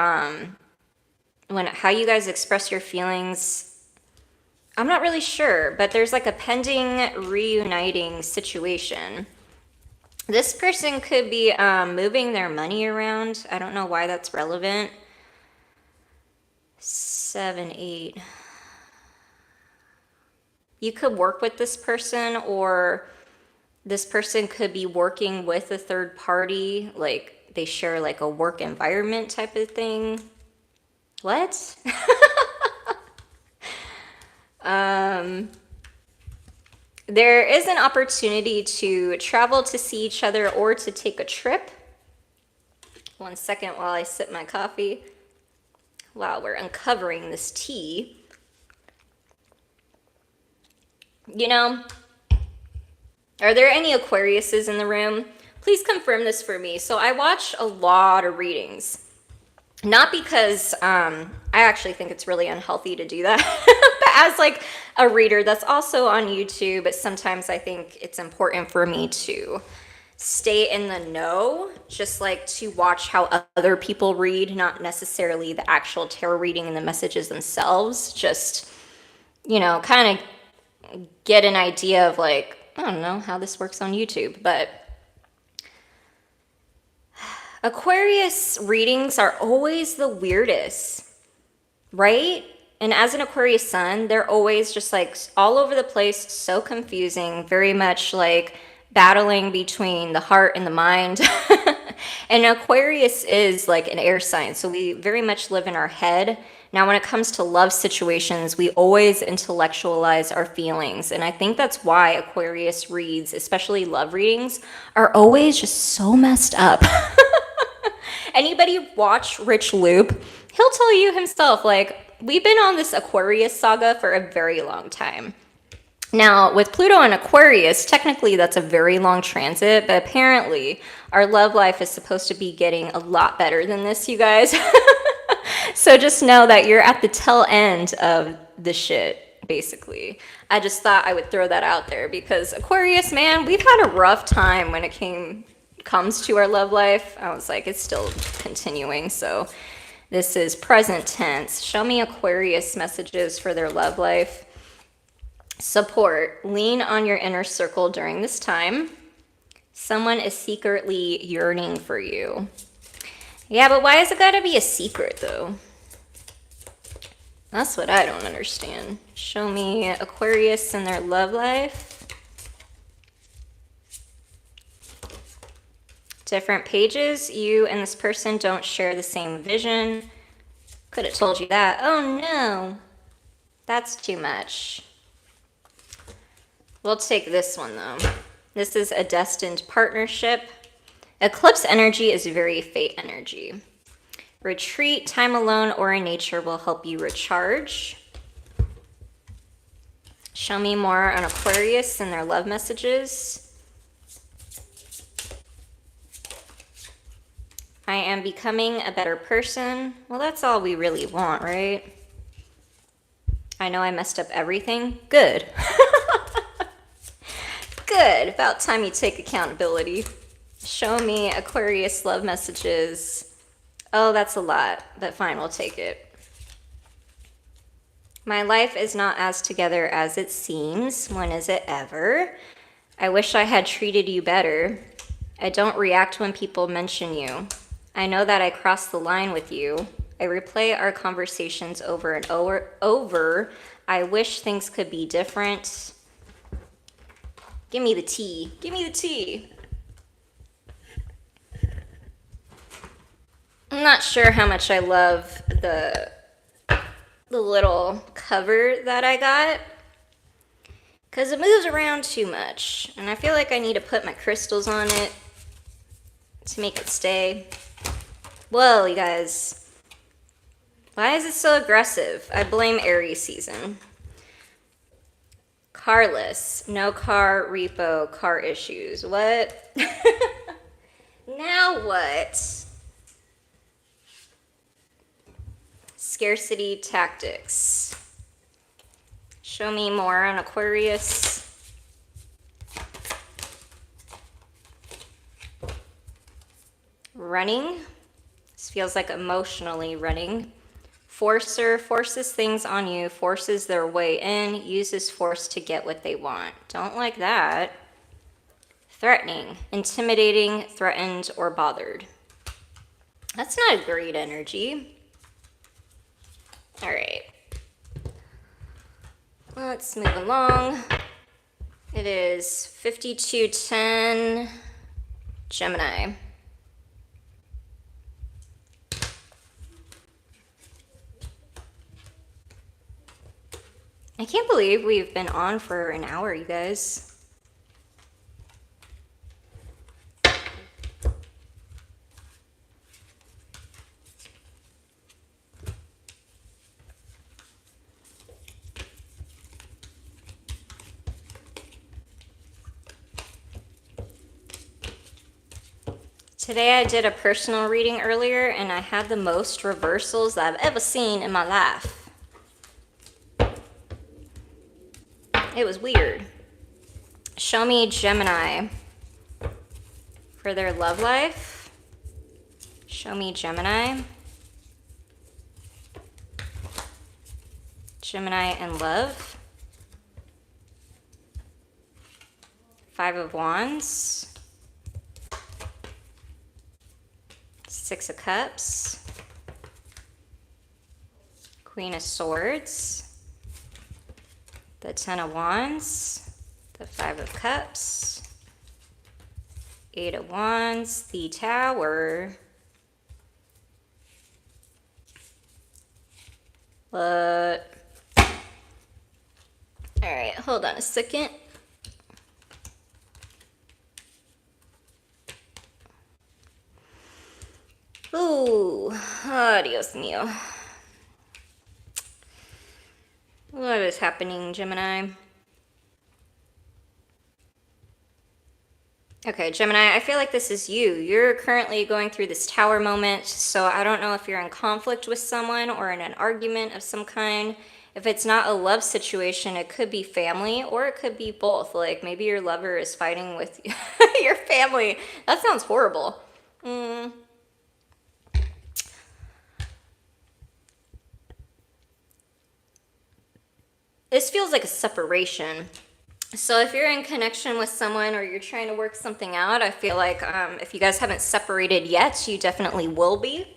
how you guys express your feelings. I'm not really sure, but there's like a pending reuniting situation. This person could be moving their money around. I don't know why that's relevant. 7, 8. You could work with this person, or this person could be working with a third party, like they share like a work environment type of thing. What? There is an opportunity to travel to see each other or to take a trip. 1 second while I sip my coffee. Wow, we're uncovering this tea. You know, are there any Aquariuses in the room? Please confirm this for me. So I watch a lot of readings. Not because I actually think it's really unhealthy to do that, but as like a reader that's also on YouTube, but sometimes I think it's important for me to stay in the know, just like to watch how other people read, not necessarily the actual tarot reading and the messages themselves, just, you know, kind of get an idea of like, I don't know how this works on YouTube, but Aquarius readings are always the weirdest, right? And as an Aquarius sun, they're always just like all over the place, so confusing, very much like battling between the heart and the mind. And Aquarius is like an air sign, so we very much live in our head. Now, when it comes to love situations, we always intellectualize our feelings. And I think that's why Aquarius reads, especially love readings, are always just so messed up. Anybody watch Rich Loop, he'll tell you himself, like, we've been on this Aquarius saga for a very long time. Now, with Pluto and Aquarius, technically that's a very long transit, but apparently our love life is supposed to be getting a lot better than this, you guys. So just know that you're at the tail end of the shit, basically. I just thought I would throw that out there because Aquarius, man, we've had a rough time when it comes to our love life. I was like, it's still continuing, so this is present tense. Show me Aquarius messages for their love life. Support. Lean on your inner circle during this time. Someone is secretly yearning for you. Yeah, but why has it got to be a secret, though? That's what I don't understand. Show me Aquarius and their love life. Different pages. You and this person don't share the same vision. Could have told you that. Oh, no. That's too much. We'll take this one, though. This is a destined partnership. Eclipse energy is very fate energy. Retreat, time alone, or in nature will help you recharge. Show me more on Aquarius and their love messages. I am becoming a better person. Well, that's all we really want, right? I know I messed up everything. Good. Good. About time you take accountability. Show me Aquarius love messages. Oh, that's a lot, but fine, we'll take it. My life is not as together as it seems. When is it ever? I wish I had treated you better. I don't react when people mention you. I know that I crossed the line with you. I replay our conversations over and over. I wish things could be different. Give me the tea. Give me the tea. I'm not sure how much I love the little cover that I got, because it moves around too much, and I feel like I need to put my crystals on it to make it stay. Whoa, you guys. Why is it so aggressive? I blame Aries season. Carless. No car, repo, car issues. What? Now what? Scarcity tactics. Show me more on Aquarius. Running. This feels like emotionally running. Forcer forces things on you, forces their way in, uses force to get what they want. Don't like that. Threatening. Intimidating, threatened, or bothered. That's not a great energy. All right. Let's move along. It is 5210 Gemini. I can't believe we've been on for an hour, you guys. Today I did a personal reading earlier and I had the most reversals that I've ever seen in my life. It was weird. Show me Gemini for their love life. Show me Gemini. Gemini and love. 5 of Wands. 6 of Cups. Queen of Swords. The 10 of Wands. The 5 of Cups. 8 of Wands. The Tower. What? Alright, hold on a second. Ooh, oh, Dios mío. What is happening, Gemini? Okay, Gemini, I feel like this is you. You're currently going through this tower moment, so I don't know if you're in conflict with someone or in an argument of some kind. If it's not a love situation, it could be family, or it could be both. Like, maybe your lover is fighting with your family. That sounds horrible. This feels like a separation. So if you're in connection with someone or you're trying to work something out, I feel like if you guys haven't separated yet, you definitely will be.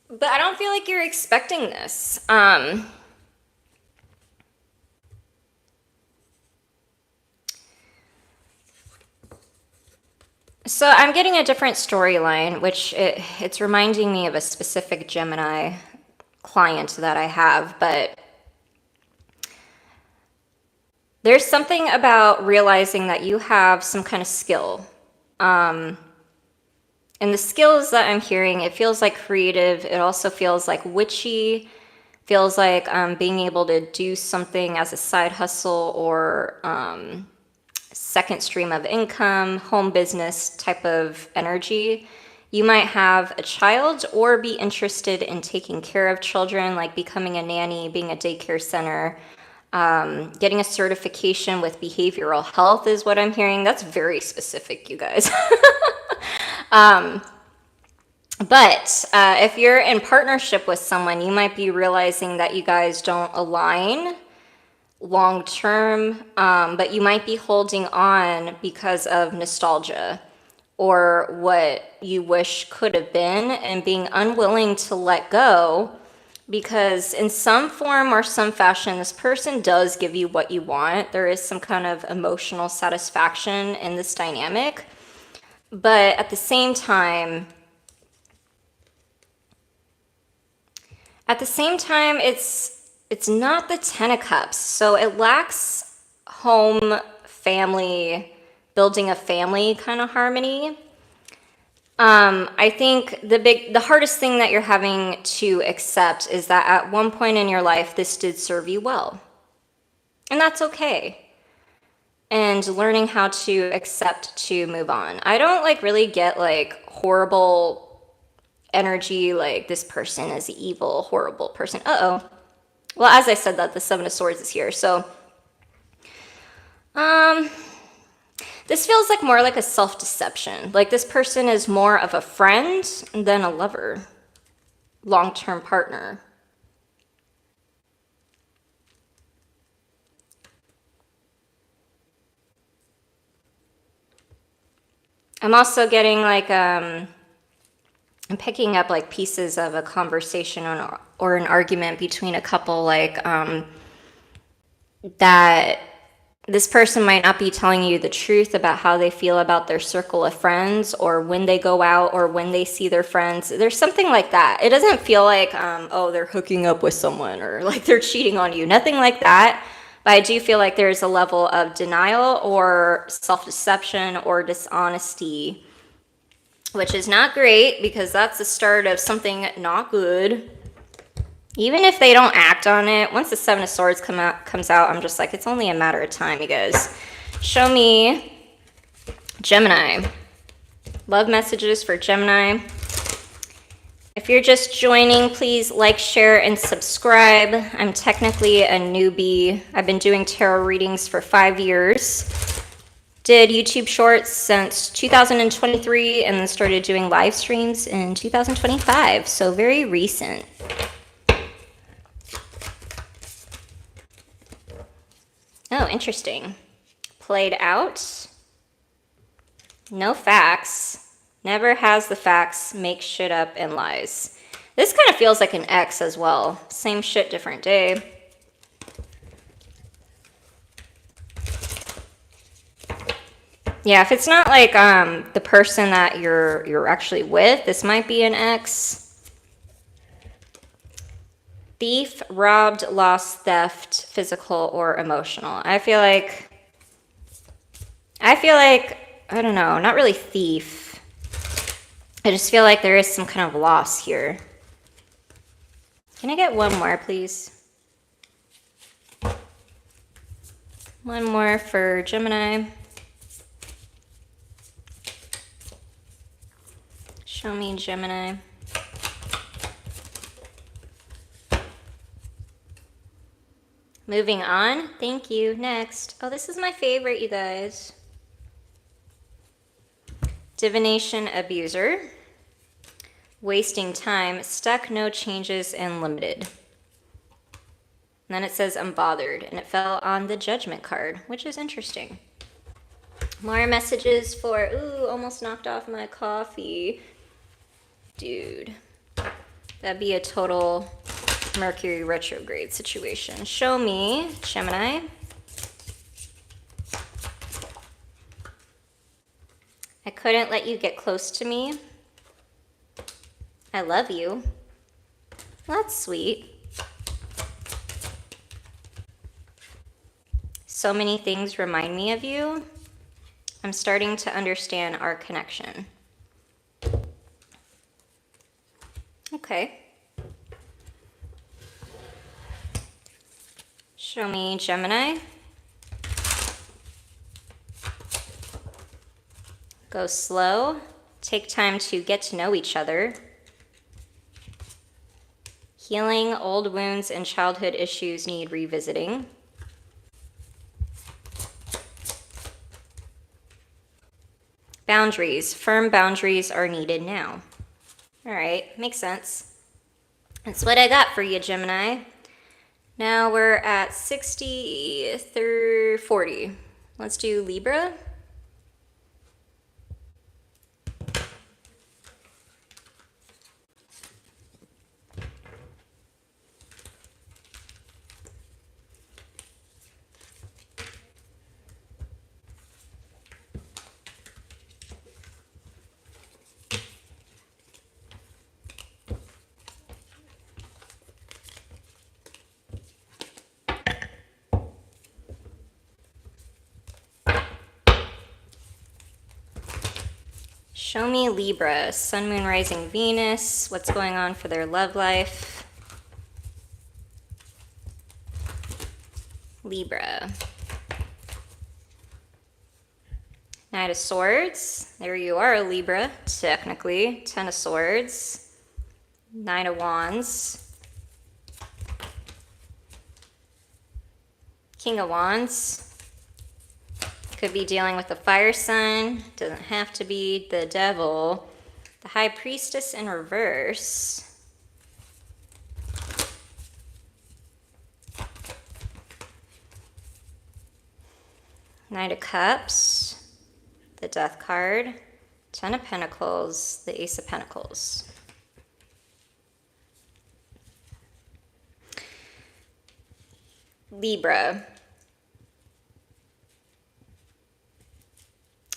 But I don't feel like you're expecting this. So I'm getting a different storyline, which it's reminding me of a specific Gemini client that I have, but there's something about realizing that you have some kind of skill. And the skills that I'm hearing, it feels like creative. It also feels like witchy. Feels like being able to do something as a side hustle or second stream of income, home business type of energy. You might have a child or be interested in taking care of children, like becoming a nanny, being a daycare center, getting a certification with behavioral health is what I'm hearing. That's very specific, you guys. But if you're in partnership with someone, you might be realizing that you guys don't align long term, but you might be holding on because of nostalgia or what you wish could have been and being unwilling to let go because in some form or some fashion, this person does give you what you want. There is some kind of emotional satisfaction in this dynamic. But at the same time, it's not the Ten of Cups. So it lacks home, family, building a family kind of harmony. I think the hardest thing that you're having to accept is that at one point in your life, this did serve you well. And that's okay. And learning how to accept to move on. I don't really get horrible energy, like this person is the evil, horrible person. Uh-oh. Well, as I said that, the Seven of Swords is here. So, this feels more like a self-deception. Like this person is more of a friend than a lover, long-term partner. I'm also getting I'm picking up pieces of a conversation or an argument between a couple that this person might not be telling you the truth about how they feel about their circle of friends or when they go out or when they see their friends. There's something like that. It doesn't feel like, oh, they're hooking up with someone or they're cheating on you. Nothing like that. But I do feel like there's a level of denial or self-deception or dishonesty, which is not great because that's the start of something not good. Even if they don't act on it, once the Seven of Swords comes out, I'm just it's only a matter of time, you guys. Show me Gemini. Love messages for Gemini. If you're just joining, please like, share, and subscribe. I'm technically a newbie. I've been doing tarot readings for 5 years. Did YouTube shorts since 2023 and then started doing live streams in 2025. So very recent. Oh, interesting. Played out. No facts. Never has the facts. Makes shit up and lies. This kind of feels like an ex as well. Same shit, different day. Yeah, if it's not the person that you're actually with, this might be an ex. Thief, robbed, lost, theft, physical or emotional. I feel like, I don't know, not really thief. I just feel like there is some kind of loss here. Can I get one more, please? One more for Gemini. Show me Gemini. Moving on. Thank you. Next. Oh, this is my favorite, you guys. Divination abuser. Wasting time. Stuck, no changes, and limited. And then it says unbothered, and it fell on the judgment card, which is interesting. More messages for, ooh, almost knocked off my coffee. Dude. That'd be a total Mercury retrograde situation. Show me, Gemini. I couldn't let you get close to me. I love you. That's sweet. So many things remind me of you. I'm starting to understand our connection. Okay. Show me Gemini. Go slow. Take time to get to know each other. Healing old wounds and childhood issues need revisiting. Boundaries. Firm boundaries are needed now. All right, makes sense. That's what I got for you, Gemini. Now we're at 60, 30, 40. Let's do Libra. Show me Libra, Sun, Moon, Rising, Venus. What's going on for their love life? Libra. Knight of Swords. There you are, Libra, technically. Ten of Swords. Nine of Wands. King of Wands. Could be dealing with a fire sign. Doesn't have to be the devil. The High Priestess in reverse. Knight of Cups. The Death card. Ten of Pentacles. The Ace of Pentacles. Libra.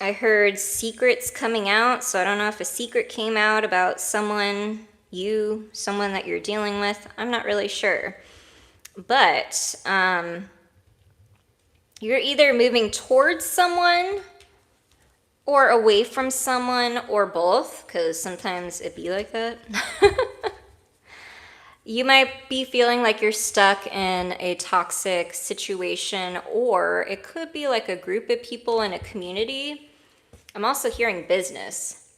I heard secrets coming out, so I don't know if a secret came out about someone that you're dealing with. I'm not really sure. But you're either moving towards someone or away from someone or both, because sometimes it be like that. You might be feeling like you're stuck in a toxic situation, or it could be like a group of people in a community. I'm also hearing business.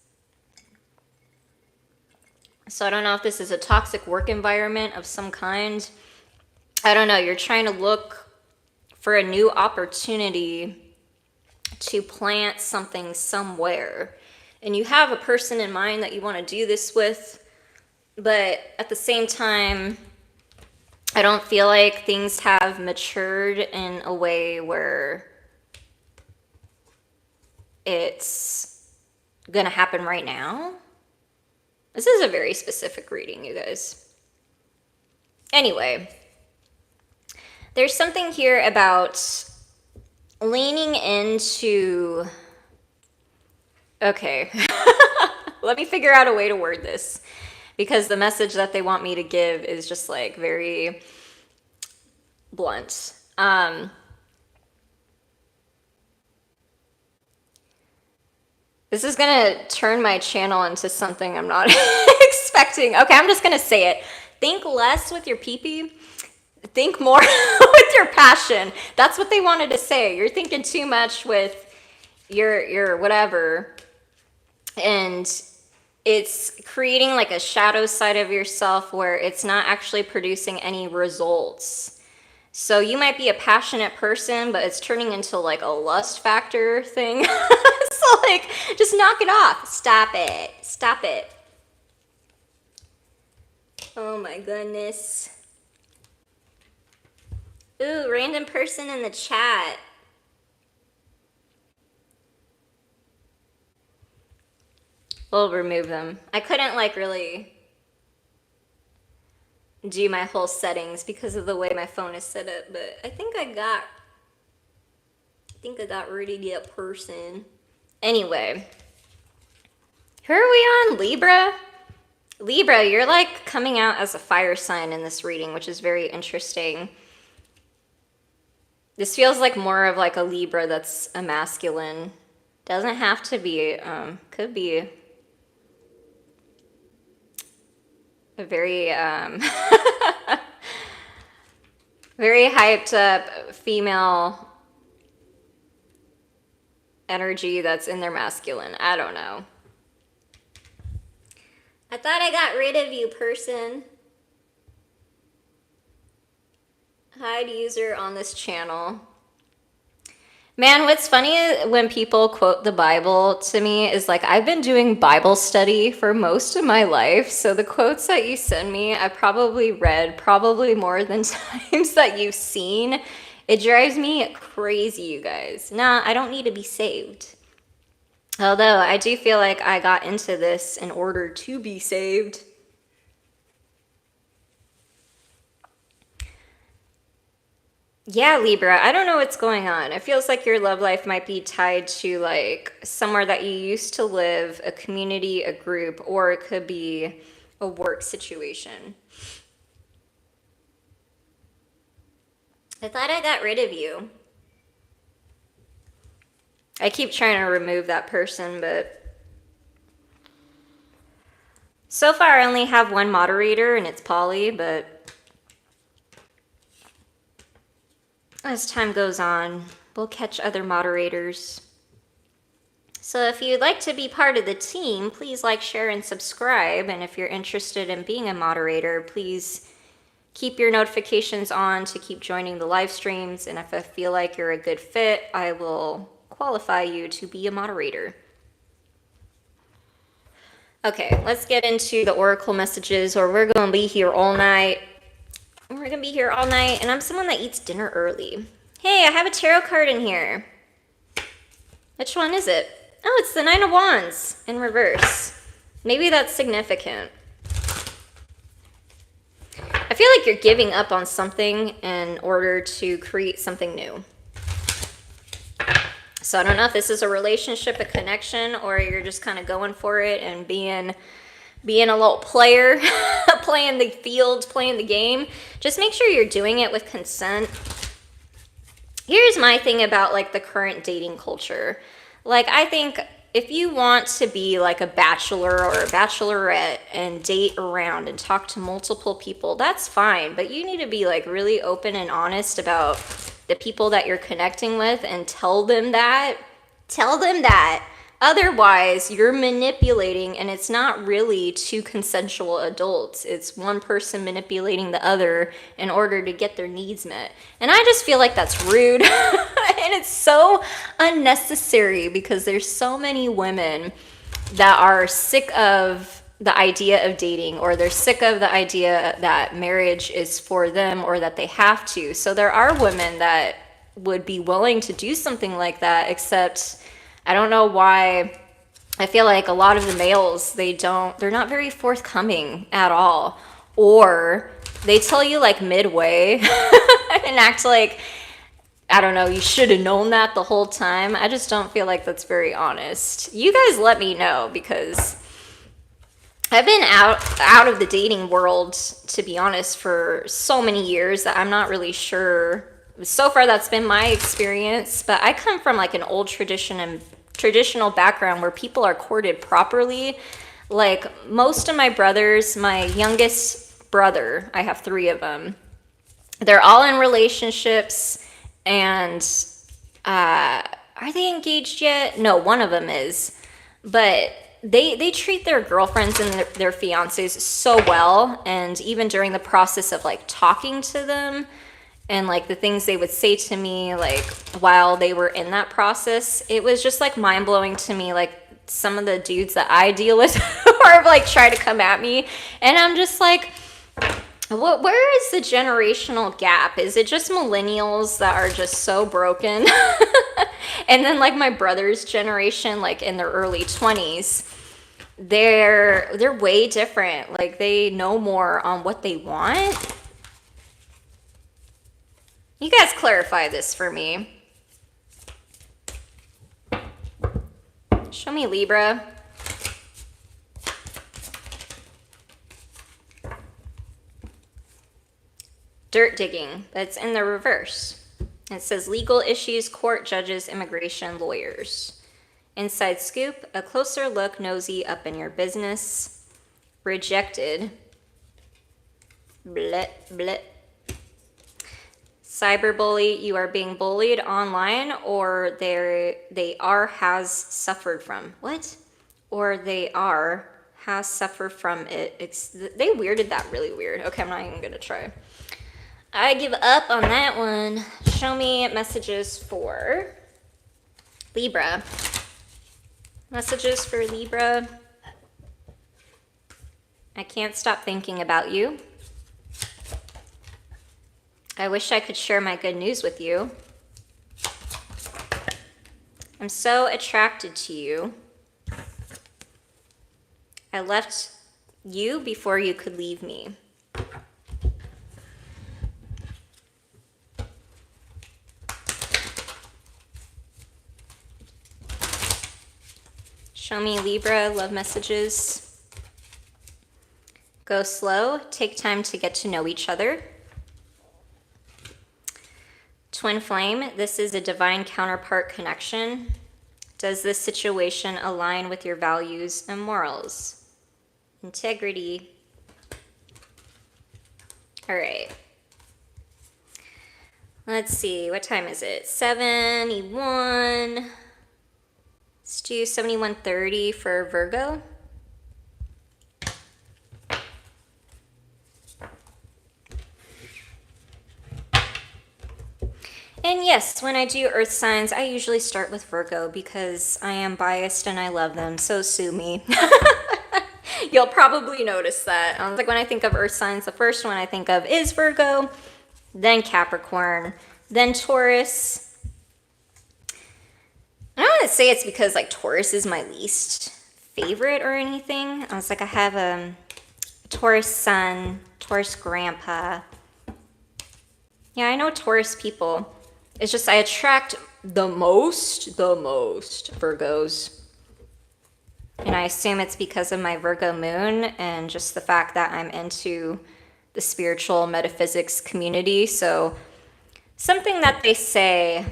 So I don't know if this is a toxic work environment of some kind. I don't know. You're trying to look for a new opportunity to plant something somewhere. And you have a person in mind that you want to do this with. But at the same time, I don't feel like things have matured in a way where it's gonna happen right now. This is a very specific reading, you guys. Anyway, there's something here about leaning into... Okay, let me figure out a way to word this, because the message that they want me to give is just like very blunt. This is gonna turn my channel into something I'm not expecting. Okay, I'm just gonna say it. Think less with your pee-pee. Think more with your passion. That's what they wanted to say. You're thinking too much with your whatever. And it's creating like a shadow side of yourself where it's not actually producing any results. So you might be a passionate person, but it's turning into like a lust factor thing. So like, just knock it off. Stop it. Stop it. Oh my goodness. Ooh, random person in the chat. We'll remove them. I couldn't like really do my whole settings because of the way my phone is set up, but I think I got rid of that person. Anyway, who are we on? Libra? Libra, you're like coming out as a fire sign in this reading, which is very interesting. This feels like more of like a Libra that's a masculine. Doesn't have to be, could be a very, very hyped up female energy that's in their masculine. I don't know. I thought I got rid of you, person. Hide user on this channel. Man, what's funny is when people quote the Bible to me is like, I've been doing Bible study for most of my life. So the quotes that you send me, I probably read probably more than times that you've seen. It drives me crazy, you guys. Nah, I don't need to be saved. Although I do feel like I got into this in order to be saved. Yeah, Libra, I don't know what's going on. It feels like your love life might be tied to like somewhere that you used to live, a community, a group, or it could be a work situation. I thought I got rid of you. I keep trying to remove that person, but so far I only have one moderator and it's Polly, but as time goes on, we'll catch other moderators. So if you'd like to be part of the team, please like, share, and subscribe. And if you're interested in being a moderator, please keep your notifications on to keep joining the live streams. And if I feel like you're a good fit, I will qualify you to be a moderator. Okay, let's get into the oracle messages, or we're going to be here all night. We're gonna be here all night, and I'm someone that eats dinner early. Hey, I have a tarot card in here. Which one is it? Oh, it's the Nine of Wands in reverse. Maybe that's significant. I feel like you're giving up on something in order to create something new. So I don't know if this is a relationship, a connection, or you're just kind of going for it and being a little player, playing the field, playing the game. Just make sure you're doing it with consent. Here's my thing about like the current dating culture. Like, I think if you want to be like a bachelor or a bachelorette and date around and talk to multiple people, that's fine. But you need to be like really open and honest about the people that you're connecting with and tell them that. Tell them that. Otherwise, you're manipulating, and it's not really two consensual adults. It's one person manipulating the other in order to get their needs met. And I just feel like that's rude. And it's so unnecessary because there's so many women that are sick of the idea of dating, or they're sick of the idea that marriage is for them or that they have to. So there are women that would be willing to do something like that, except I don't know why. I feel like a lot of the males, they're not very forthcoming at all. Or they tell you like midway and act like, I don't know, you should have known that the whole time. I just don't feel like that's very honest. You guys let me know, because I've been out of the dating world, to be honest, for so many years that I'm not really sure. So far, that's been my experience, but I come from like an old traditional background where people are courted properly. Like most of my brothers, my youngest brother, I have 3 of them, they're all in relationships, and are they engaged yet? No, one of them is, but they treat their girlfriends and their fiancés so well. And even during the process of like talking to them, and like the things they would say to me like while they were in that process, it was just like mind-blowing to me, like some of the dudes that I deal with or like try to come at me, and I'm just like, where is the generational gap? Is it just millennials that are just so broken? And then like my brother's generation, like in their early 20s, they're way different. Like they know more on what they want. You guys clarify this for me. Show me Libra. Dirt digging. That's in the reverse. It says legal issues, court, judges, immigration, lawyers. Inside scoop, a closer look, nosy up in your business. Rejected. Blet, blet. Cyberbully, you are being bullied online, or has suffered from. What? Or has suffered from it. They weirded that really weird. Okay, I'm not even gonna try. I give up on that one. Show me messages for Libra. Messages for Libra. I can't stop thinking about you. I wish I could share my good news with you. I'm so attracted to you. I left you before you could leave me. Show me Libra love messages. Go slow. Take time to get to know each other. Twin flame, this is a divine counterpart connection. Does this situation align with your values and morals? Integrity. All right. Let's see, what time is it? 71. Let's do 71:30 for Virgo. And yes, when I do earth signs, I usually start with Virgo because I am biased and I love them, so sue me. You'll probably notice that. Like when I think of earth signs, the first one I think of is Virgo, then Capricorn, then Taurus. I don't want to say it's because like Taurus is my least favorite or anything. I was like, I have a Taurus sun, Taurus grandpa. Yeah, I know Taurus people. It's just I attract the most Virgos. And I assume it's because of my Virgo moon and just the fact that I'm into the spiritual metaphysics community. So something that they say,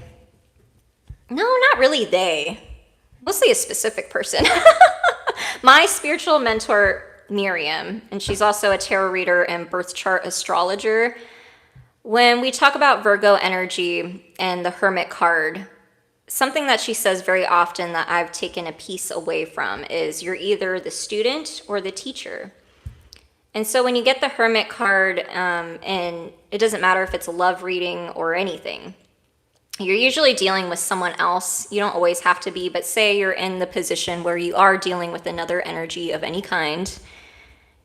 no, not really they, mostly a specific person. My spiritual mentor, Miriam, and she's also a tarot reader and birth chart astrologer. When we talk about Virgo energy and the Hermit card, something that she says very often that I've taken a piece away from is you're either the student or the teacher. And so when you get the Hermit card, and it doesn't matter if it's a love reading or anything, you're usually dealing with someone else. You don't always have to be, but say you're in the position where you are dealing with another energy of any kind.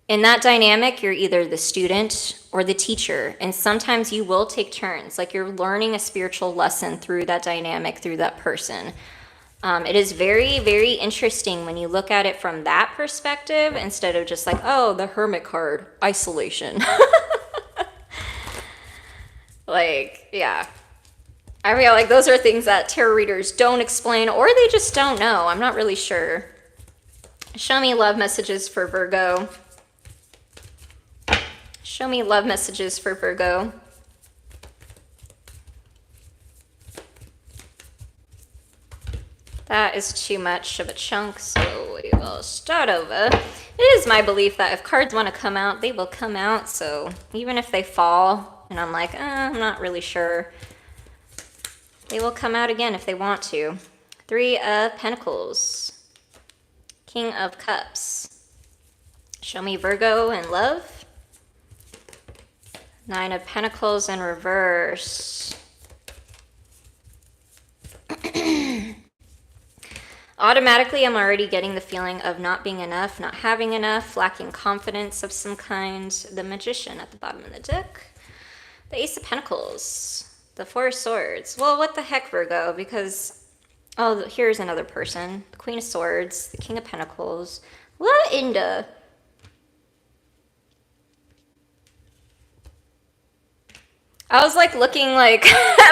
In that dynamic, you're either the student or the teacher, and sometimes you will take turns, like you're learning a spiritual lesson through that dynamic, through that person. It is very, very interesting when you look at it from that perspective instead of just like, oh, the Hermit card, isolation. Like, yeah. I feel like those are things that tarot readers don't explain, or they just don't know. I'm not really sure. Show me love messages for Virgo. Show me love messages for Virgo. That is too much of a chunk, so we will start over. It is my belief that if cards want to come out, they will come out. So even if they fall, and I'm like, I'm not really sure, they will come out again if they want to. 3 of Pentacles. King of Cups. Show me Virgo and love. 9 of Pentacles in reverse. Automatically, I'm already getting the feeling of not being enough, not having enough, lacking confidence of some kind. The Magician at the bottom of the deck. The Ace of Pentacles. The 4 of Swords. Well, what the heck, Virgo? Because, oh, here's another person. The Queen of Swords. The King of Pentacles. What in the... I was like looking like,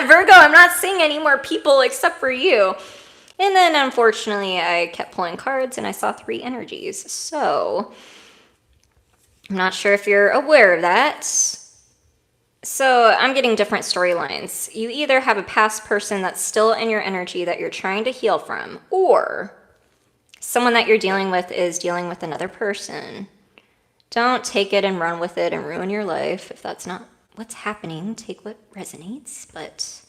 Virgo, I'm not seeing any more people except for you. And then unfortunately I kept pulling cards and I saw 3 energies. So I'm not sure if you're aware of that. So I'm getting different storylines. You either have a past person that's still in your energy that you're trying to heal from, or someone that you're dealing with is dealing with another person. Don't take it and run with it and ruin your life if that's not what's happening, take what resonates, but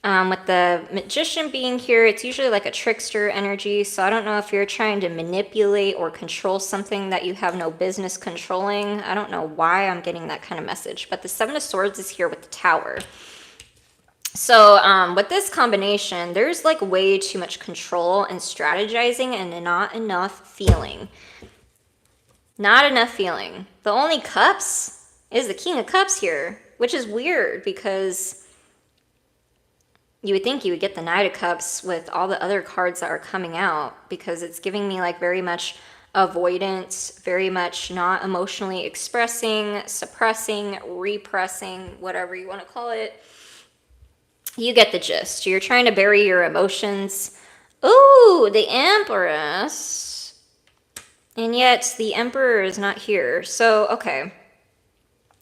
with the magician being here, it's usually like a trickster energy. So I don't know if you're trying to manipulate or control something that you have no business controlling. I don't know why I'm getting that kind of message. But the Seven of Swords is here with the Tower. So with this combination, there's like way too much control and strategizing and not enough feeling. Not enough feeling. The only cups is the King of Cups here, which is weird because you would think you would get the Knight of Cups with all the other cards that are coming out, because it's giving me like very much avoidance, very much not emotionally expressing, suppressing, repressing, whatever you want to call it. You get the gist. You're trying to bury your emotions. Ooh, the Empress. And yet the Emperor is not here. So, okay.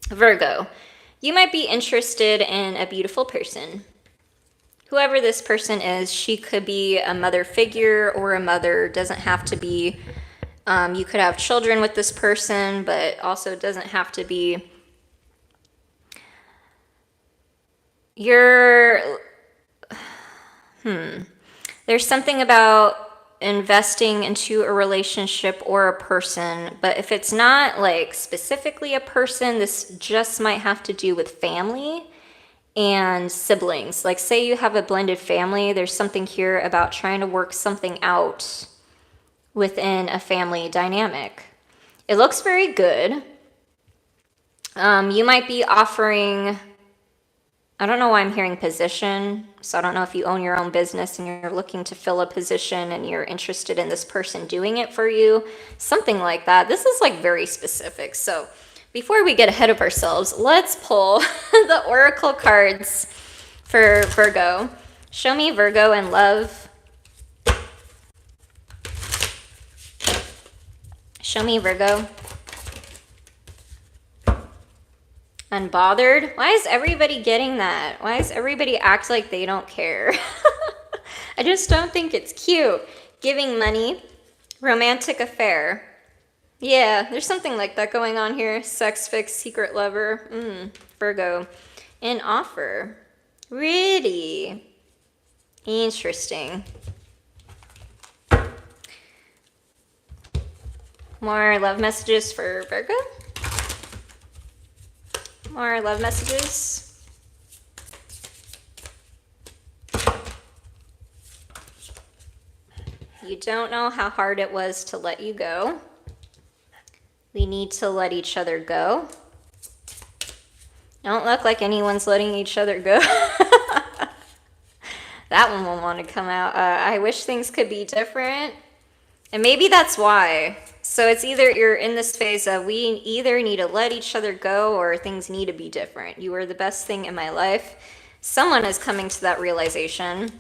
Virgo, you might be interested in a beautiful person. Whoever this person is, she could be a mother figure or a mother. Doesn't have to be. You could have children with this person, but also doesn't have to be. There's something about investing into a relationship or a person, but if it's not like specifically a person, this just might have to do with family and siblings. Like say you have a blended family, there's something here about trying to work something out within a family dynamic. It looks very good. You might be offering, I don't know why I'm hearing position, so I don't know if you own your own business and you're looking to fill a position and you're interested in this person doing it for you, something like that. This is like very specific. So before we get ahead of ourselves, let's pull the oracle cards for Virgo. Show me Virgo and love. Show me Virgo. Unbothered. Why is everybody getting that? Why does everybody act like they don't care? I just don't think it's cute. Giving money. Romantic affair. Yeah, there's something like that going on here. Sex fix, secret lover. Virgo. An offer. Really? Interesting. More love messages for Virgo? More love messages. You don't know how hard it was to let you go. We need to let each other go. Don't look like anyone's letting each other go. That one will want to come out. I wish things could be different. And maybe that's why. So it's either you're in this phase of we either need to let each other go or things need to be different. You were the best thing in my life. Someone is coming to that realization.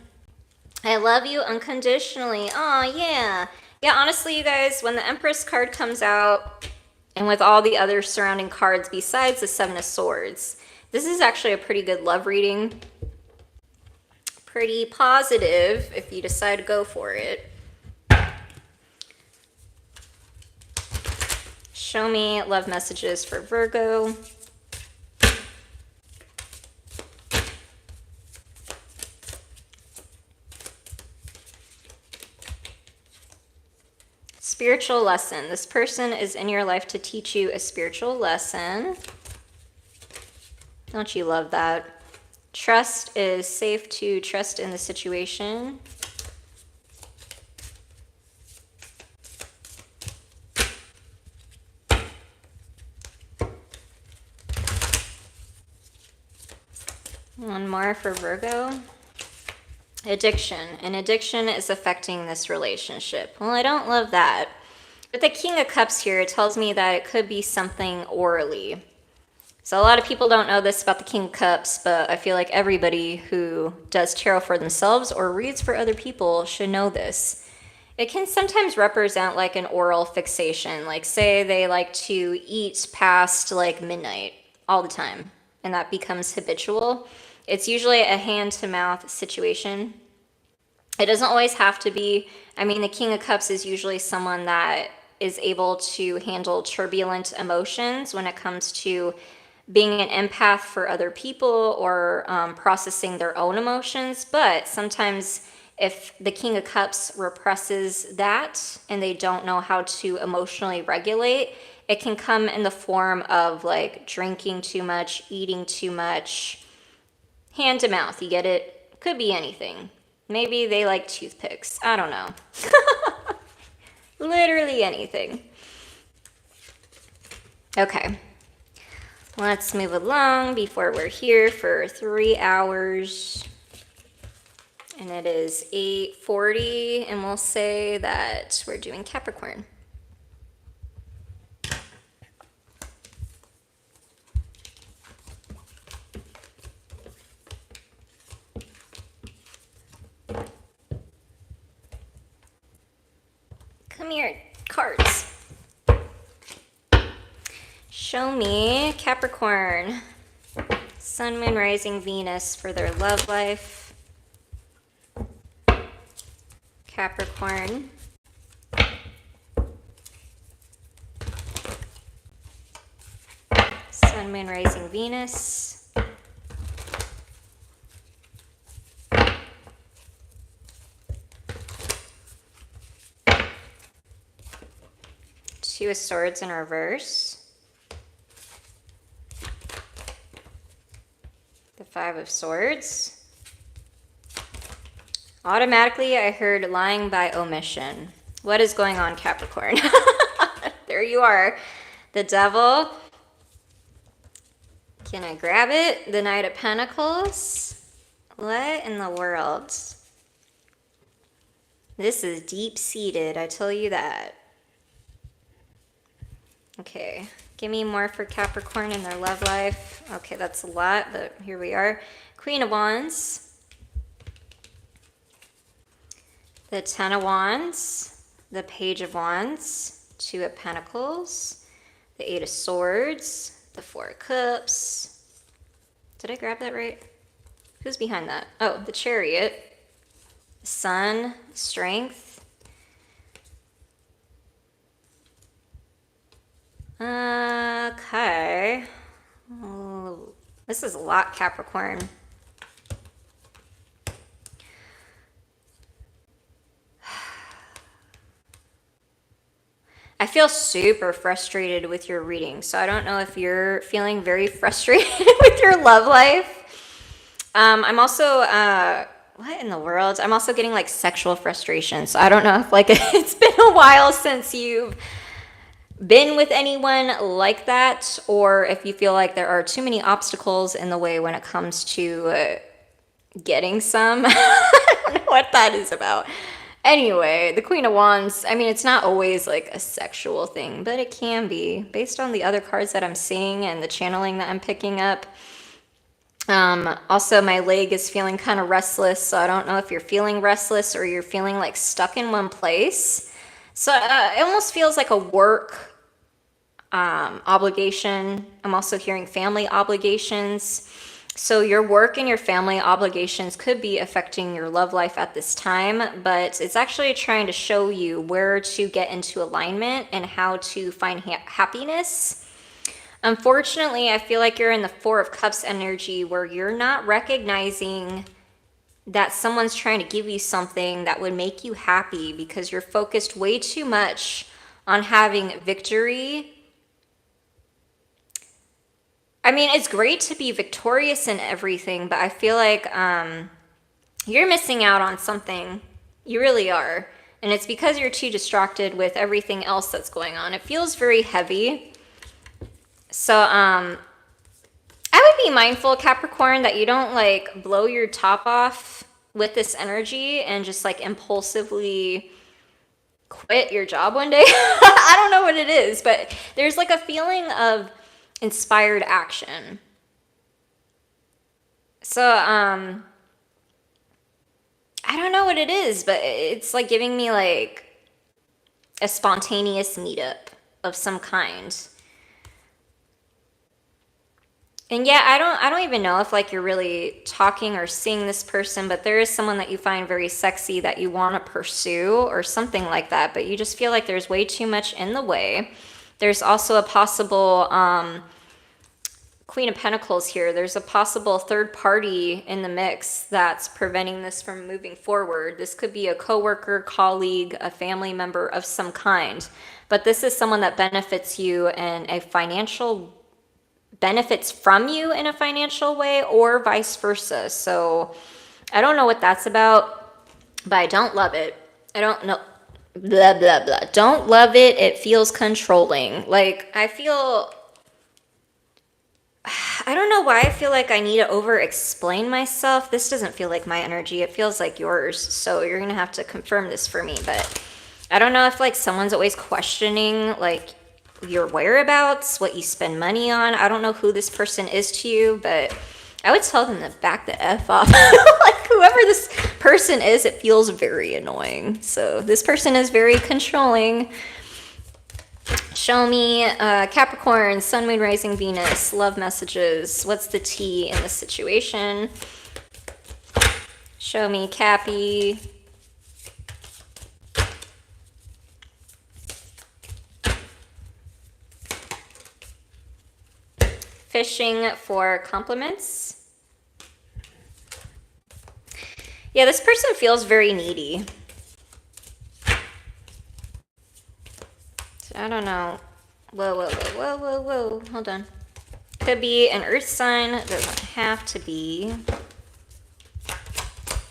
I love you unconditionally. Oh, yeah. Yeah, honestly, you guys, when the Empress card comes out, and with all the other surrounding cards besides the Seven of Swords, this is actually a pretty good love reading. Pretty positive if you decide to go for it. Show me love messages for Virgo. Spiritual lesson. This person is in your life to teach you a spiritual lesson. Don't you love that? Trust is safe to trust in the situation. One more for Virgo. Addiction. An addiction is affecting this relationship. Well, I don't love that. With the King of Cups here, it tells me that it could be something orally. So a lot of people don't know this about the King of Cups, but I feel like everybody who does tarot for themselves or reads for other people should know this. It can sometimes represent like an oral fixation. Like say they like to eat past like midnight all the time, and that becomes habitual. It's usually a hand-to-mouth situation. It doesn't always have to be. I mean, the King of Cups is usually someone that is able to handle turbulent emotions when it comes to being an empath for other people or processing their own emotions. But sometimes if the King of Cups represses that and they don't know how to emotionally regulate, it can come in the form of like drinking too much, eating too much, hand to mouth. You get it? Could be anything. Maybe they like toothpicks. I don't know. Literally anything. Okay. Let's move along before we're here for 3 hours. And it is 8:40, and we'll say that we're doing Capricorn. Come here, cards. Show me Capricorn, Sun, Moon, Rising, Venus for their love life. Capricorn. Sun, Moon, Rising, Venus. Two of Swords in reverse. The Five of Swords. Automatically, I heard lying by omission. What is going on, Capricorn? There you are. The Devil. Can I grab it? The Knight of Pentacles. What in the world? This is deep-seated, I tell you that. Okay, give me more for Capricorn in their love life. Okay, that's a lot, but here we are. Queen of Wands. The Ten of Wands. The Page of Wands. Two of Pentacles. The Eight of Swords. The Four of Cups. Did I grab that right? Who's behind that? Oh, the Chariot. The Sun. Strength. Okay. Oh, this is a lot, Capricorn. I feel super frustrated with your reading, so I don't know if you're feeling very frustrated with your love life. I'm also, what in the world? I'm also getting like sexual frustration, so I don't know if like it's been a while since you've been with anyone like that, or if you feel like there are too many obstacles in the way when it comes to getting some. I don't know what that is about. Anyway, the Queen of Wands, I mean, it's not always like a sexual thing, but it can be based on the other cards that I'm seeing and the channeling that I'm picking up. Also, my leg is feeling kind of restless, so I don't know if you're feeling restless or you're feeling like stuck in one place. So it almost feels like a work obligation. I'm also hearing family obligations. So your work and your family obligations could be affecting your love life at this time, but it's actually trying to show you where to get into alignment and how to find happiness. Unfortunately, I feel like you're in the Four of Cups energy where you're not recognizing that someone's trying to give you something that would make you happy because you're focused way too much on having victory. I mean, it's great to be victorious in everything, but I feel like you're missing out on something. You really are. And it's because you're too distracted with everything else that's going on. It feels very heavy. So I would be mindful, Capricorn, that you don't like blow your top off with this energy and just like impulsively quit your job one day. I don't know what it is, but there's like a feeling of inspired action. So I don't know what it is, but it's like giving me like a spontaneous meetup of some kind. And yeah, I don't even know if like you're really talking or seeing this person, but there is someone that you find very sexy that you want to pursue or something like that, but you just feel like there's way too much in the way. There's also a possible Queen of Pentacles here. There's a possible third party in the mix that's preventing this from moving forward. This could be a coworker, colleague, a family member of some kind. But this is someone that benefits you in a financial, benefits from you in a financial way, or vice versa. So I don't know what that's about, but I don't love it. I don't know. Blah, blah, blah. Don't love it. It feels controlling. Like, I don't know why I feel like I need to over-explain myself. This doesn't feel like my energy. It feels like yours. So you're going to have to confirm this for me. But I don't know if like someone's always questioning like your whereabouts, what you spend money on. I don't know who this person is to you, but I would tell them to back the F off. Like whoever this person is, it feels very annoying. So this person is very controlling. Show me Capricorn, Sun, Moon, Rising, Venus, love messages. What's the tea in this situation? Show me Cappy. Fishing for compliments. Yeah, this person feels very needy. I don't know. Whoa, whoa, whoa, whoa, whoa, whoa. Hold on. Could be an earth sign. Doesn't have to be.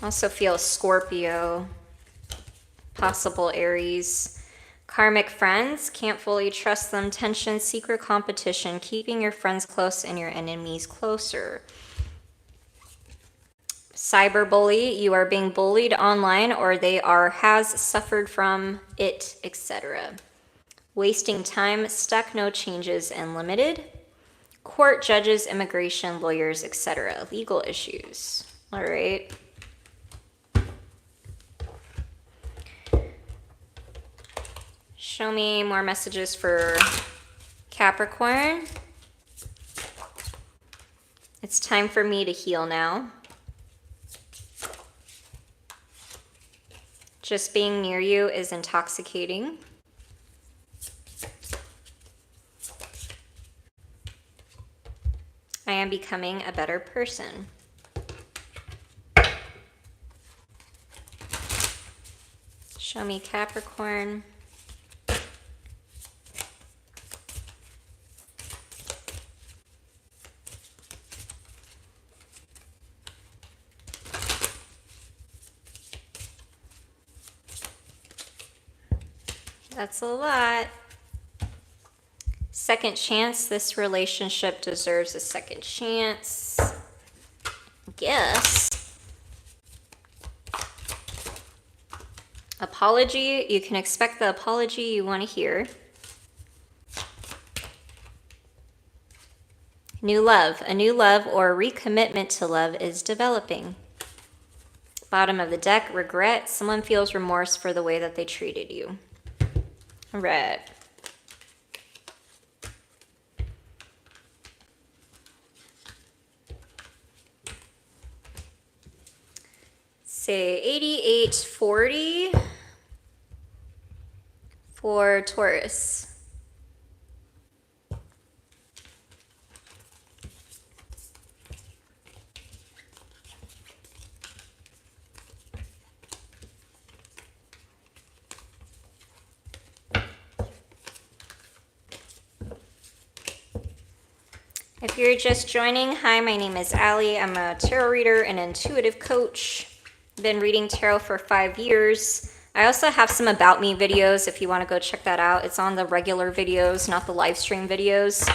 Also feel Scorpio. Possible Aries. Karmic friends. Can't fully trust them. Tension. Secret competition. Keeping your friends close and your enemies closer. Cyberbully. You are being bullied online, or has suffered from it, etc. Wasting time, stuck, no changes, and limited. Court, judges, immigration, lawyers, etc. Legal issues. All right. Show me more messages for Capricorn. It's time for me to heal now. Just being near you is intoxicating. I am becoming a better person. Show me Capricorn. That's a lot. Second chance. This relationship deserves a second chance. Guess. Apology. You can expect the apology you want to hear. New love. A new love or recommitment to love is developing. Bottom of the deck. Regret. Someone feels remorse for the way that they treated you. All right. Say 8840 for Taurus. If you're just joining, hi, my name is Allie. I'm a tarot reader and intuitive coach. Been reading tarot for 5 years. I also have some about me videos if you want to go check that out. It's on the regular videos, not the live stream videos.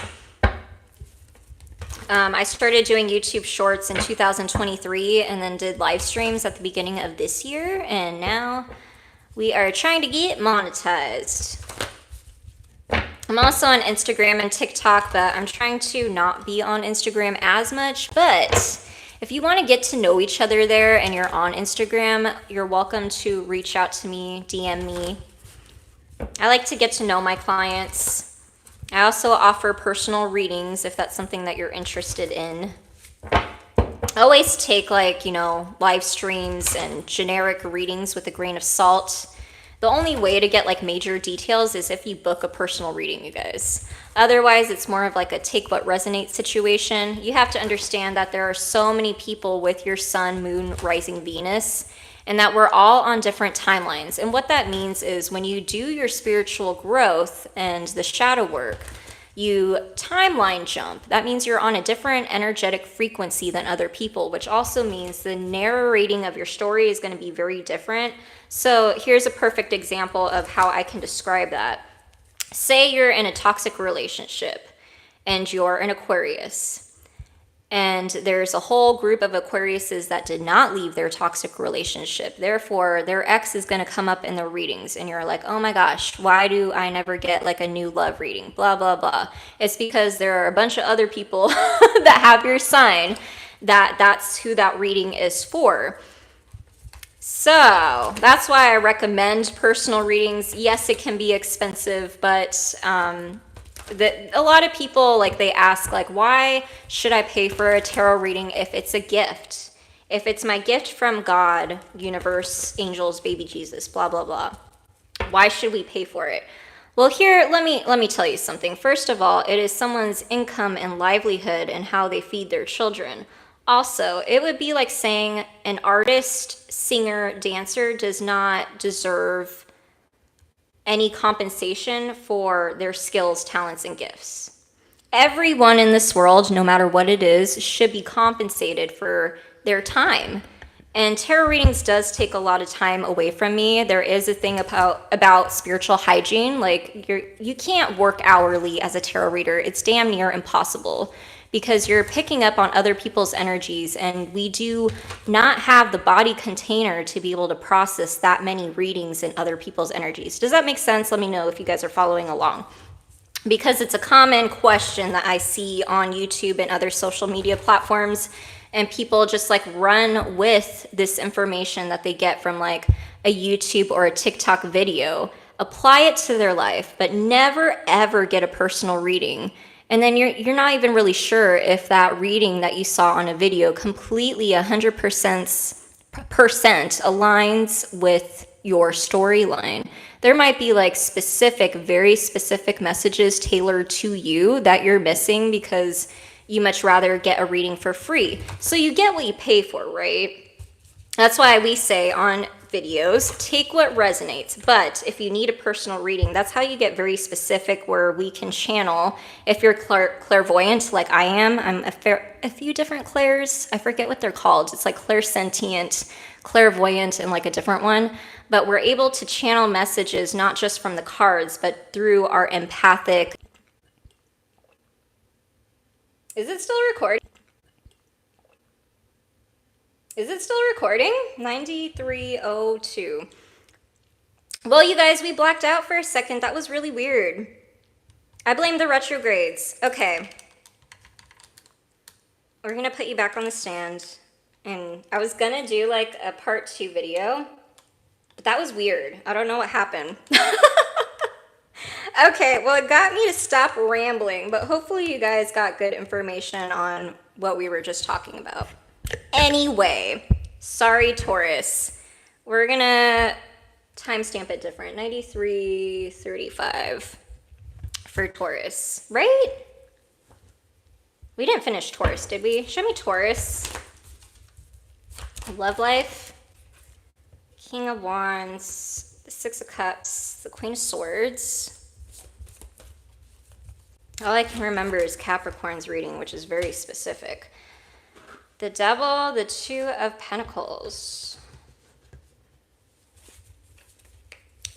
I started doing YouTube shorts in 2023 and then did live streams at the beginning of this year. And now we are trying to get monetized. I'm also on Instagram and TikTok, but I'm trying to not be on Instagram as much. But if you want to get to know each other there and you're on Instagram, you're welcome to reach out to me, DM me. I like to get to know my clients. I also offer personal readings if that's something that you're interested in. I always take live streams and generic readings with a grain of salt. The only way to get like major details is if you book a personal reading, you guys. Otherwise, it's more of like a take what resonates situation. You have to understand that there are so many people with your sun, moon, rising Venus, and that we're all on different timelines. And what that means is when you do your spiritual growth and the shadow work, you timeline jump. That means you're on a different energetic frequency than other people, which also means the narrating of your story is going to be very different. So here's a perfect example of how I can describe that. Say you're in a toxic relationship and you're an Aquarius, and there's a whole group of Aquariuses that did not leave their toxic relationship. Therefore, their ex is going to come up in the readings, and you're like, oh my gosh, why do I never get like a new love reading? Blah, blah, blah. It's because there are a bunch of other people that have your sign that's who that reading is for. So that's why I recommend personal readings. Yes, it can be expensive, but a lot of people, like, they ask, like, why should I pay for a tarot reading if it's a gift? If it's my gift from God, universe, angels, baby Jesus, blah, blah, blah. Why should we pay for it? Well, here, let me tell you something. First of all, it is someone's income and livelihood and how they feed their children. Also, it would be like saying an artist, singer, dancer does not deserve any compensation for their skills, talents, and gifts. Everyone in this world, no matter what it is, should be compensated for their time. And tarot readings does take a lot of time away from me. There is a thing about spiritual hygiene. Like, you can't work hourly as a tarot reader. It's damn near impossible, because you're picking up on other people's energies, and we do not have the body container to be able to process that many readings in other people's energies. Does that make sense? Let me know if you guys are following along, because it's a common question that I see on YouTube and other social media platforms, and people just like run with this information that they get from like a YouTube or a TikTok video, apply it to their life, but never ever get a personal reading. And then you're not even really sure if that reading that you saw on a video completely 100% aligns with your storyline. There might be like specific, very specific messages tailored to you that you're missing because you much rather get a reading for free. So you get what you pay for, right? That's why we say on videos, take what resonates. But if you need a personal reading, that's how you get very specific, where we can channel. If you're clairvoyant like I am, I'm a few different clairs. I forget what they're called. It's like clairsentient, clairvoyant, and like a different one. But we're able to channel messages not just from the cards, but through our empathic. Is it still recording? Is it still recording? 9302. Well, you guys, we blacked out for a second. That was really weird. I blame the retrogrades. Okay. We're going to put you back on the stand. And I was going to do like a part 2 video, but that was weird. I don't know what happened. Okay, well, it got me to stop rambling, but hopefully you guys got good information on what we were just talking about. Anyway, sorry, Taurus. We're gonna timestamp it different. 93:35 for Taurus, right? We didn't finish Taurus, did we? Show me Taurus. Love life. King of Wands, the Six of Cups, the Queen of Swords. All I can remember is Capricorn's reading, which is very specific. The Devil, the Two of Pentacles.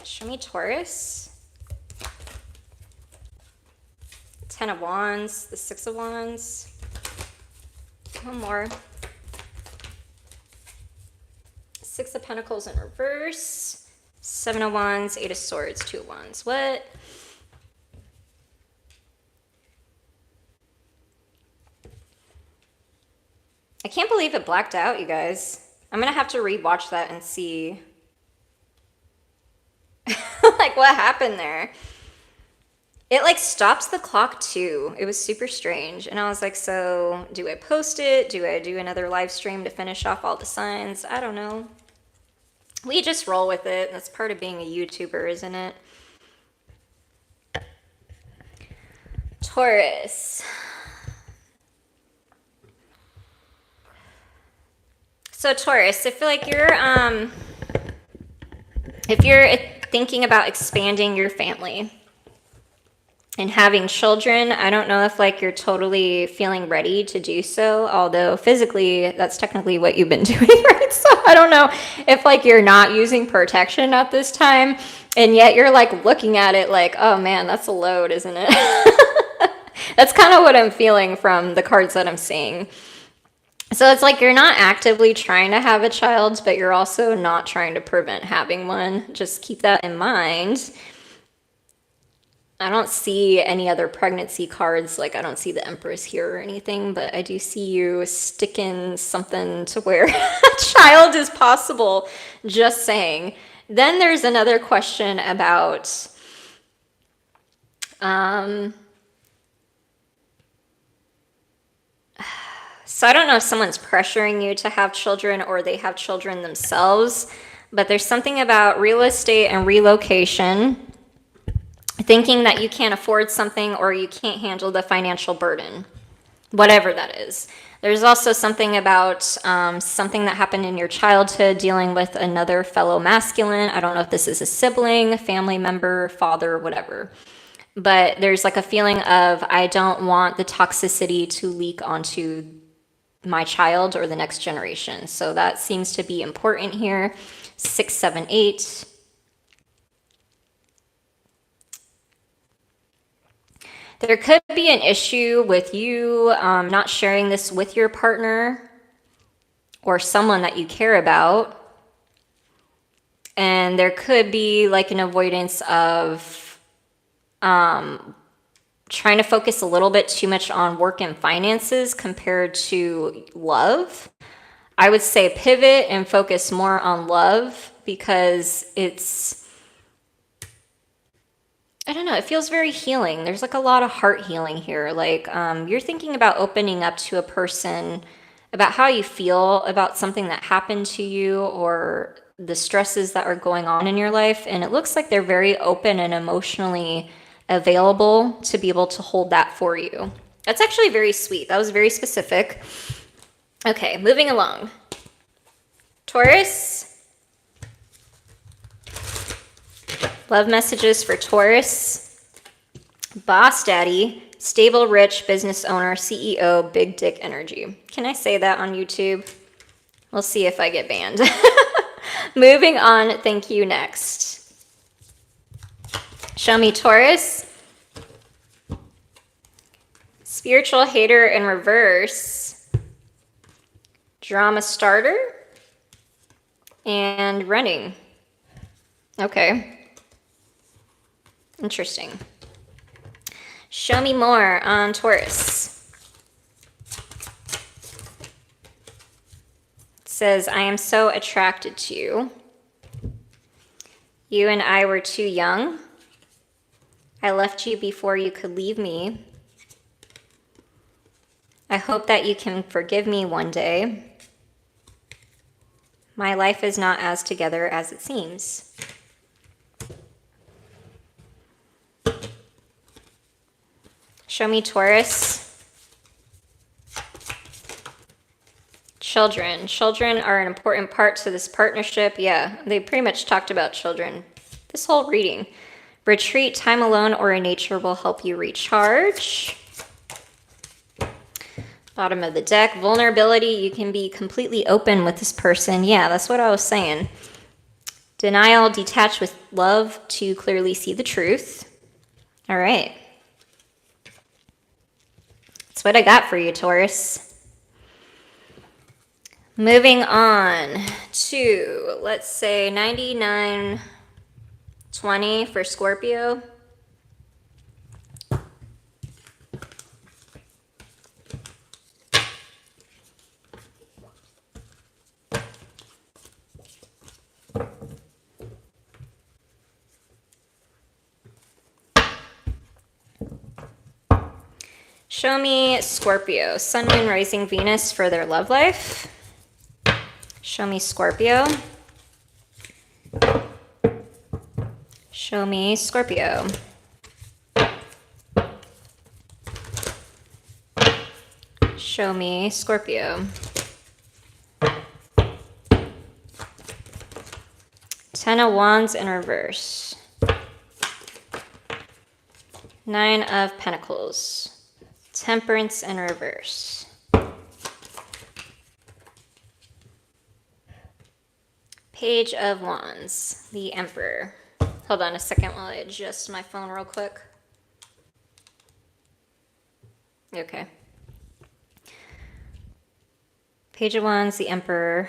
Show me Taurus. Ten of Wands, the Six of Wands. One more. Six of Pentacles in reverse. Seven of Wands, Eight of Swords, Two of Wands. What? I can't believe it blacked out, you guys. I'm gonna have to rewatch that and see like what happened there. It like stops the clock too. It was super strange. And I was like, so do I post it? Do I do another live stream to finish off all the signs? I don't know. We just roll with it. That's part of being a YouTuber, isn't it? Taurus. So Taurus, I feel like if you're thinking about expanding your family and having children, I don't know if like you're totally feeling ready to do so, although physically that's technically what you've been doing, right? So I don't know if like you're not using protection at this time, and yet you're like looking at it like, oh man, that's a load, isn't it? That's kind of what I'm feeling from the cards that I'm seeing. So it's like you're not actively trying to have a child, but you're also not trying to prevent having one. Just keep that in mind. I don't see any other pregnancy cards. Like, I don't see the Empress here or anything, but I do see you sticking something to where a child is possible. Just saying. Then there's another question about, so I don't know if someone's pressuring you to have children or they have children themselves, but there's something about real estate and relocation, thinking that you can't afford something or you can't handle the financial burden, whatever that is. There's also something about something that happened in your childhood dealing with another fellow masculine. I don't know if this is a sibling, family member, father, whatever. But there's like a feeling of, I don't want the toxicity to leak onto my child or the next generation. So that seems to be important here. 6, 7, 8. There could be an issue with you not sharing this with your partner or someone that you care about. And there could be like an avoidance of trying to focus a little bit too much on work and finances compared to love. I would say pivot and focus more on love, because it's, I don't know, it feels very healing. There's like a lot of heart healing here. Like you're thinking about opening up to a person about how you feel about something that happened to you or the stresses that are going on in your life. And it looks like they're very open and emotionally available to be able to hold that for you. That's actually very sweet. That was very specific. Okay, moving along. Taurus. Love messages for Taurus. Boss daddy, stable, rich, business owner, CEO, big dick energy. Can I say that on YouTube? We'll see if I get banned. Moving on, thank you, next. Show me Taurus. Spiritual hater in reverse. Drama starter. And running. Okay. Interesting. Show me more on Taurus. It says, I am so attracted to you. You and I were too young. I left you before you could leave me. I hope that you can forgive me one day. My life is not as together as it seems. Show me Taurus. Children. Children are an important part to this partnership. Yeah, they pretty much talked about children this whole reading. Retreat, time alone, or in nature will help you recharge. Bottom of the deck, vulnerability. You can be completely open with this person. Yeah, that's what I was saying. Denial, detach with love to clearly see the truth. All right. That's what I got for you, Taurus. Moving on to, let's say, 99-20 for Scorpio. Show me Scorpio, Sun, Moon, Rising, Venus for their love life. Show me Scorpio. Show me Scorpio. Show me Scorpio. 10 of Wands in reverse. 9 of Pentacles. Temperance in reverse. Page of Wands. The Emperor. Hold on a second while I adjust my phone real quick. Okay. Page of Wands, the Emperor.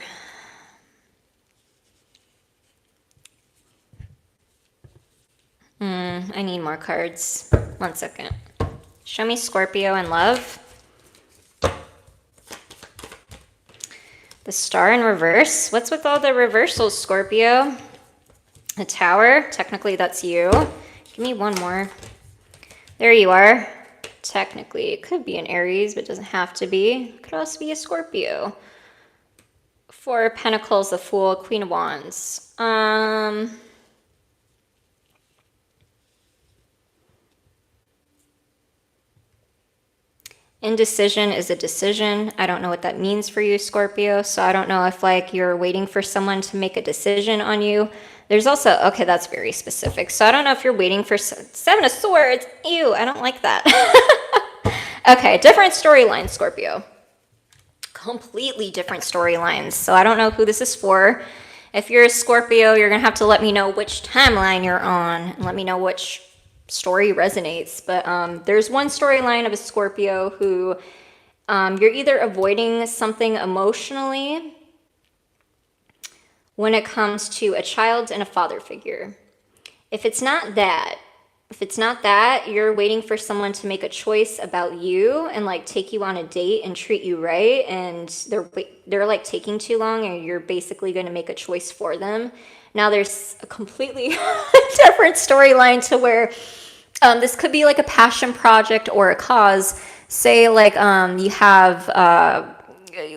I need more cards. 1 second. Show me Scorpio in love. The Star in reverse. What's with all the reversals, Scorpio? The Tower. Technically, that's you. Give me one more. There you are. Technically, it could be an Aries, but it doesn't have to be. It could also be a Scorpio. 4 of Pentacles, the Fool, Queen of Wands. Indecision is a decision. I don't know what that means for you, Scorpio. So I don't know if like you're waiting for someone to make a decision on you. There's also, okay, that's very specific. So I don't know if you're waiting for 7 of Swords. Ew, I don't like that. Okay, different storyline, Scorpio. Completely different storylines. So I don't know who this is for. If you're a Scorpio, you're going to have to let me know which timeline you're on and let me know which story resonates. But there's one storyline of a Scorpio who you're either avoiding something emotionally when it comes to a child and a father figure. If it's not that, you're waiting for someone to make a choice about you and like take you on a date and treat you right, and they're like taking too long, and you're basically going to make a choice for them. Now there's a completely different storyline to where this could be like a passion project or a cause. Say like you have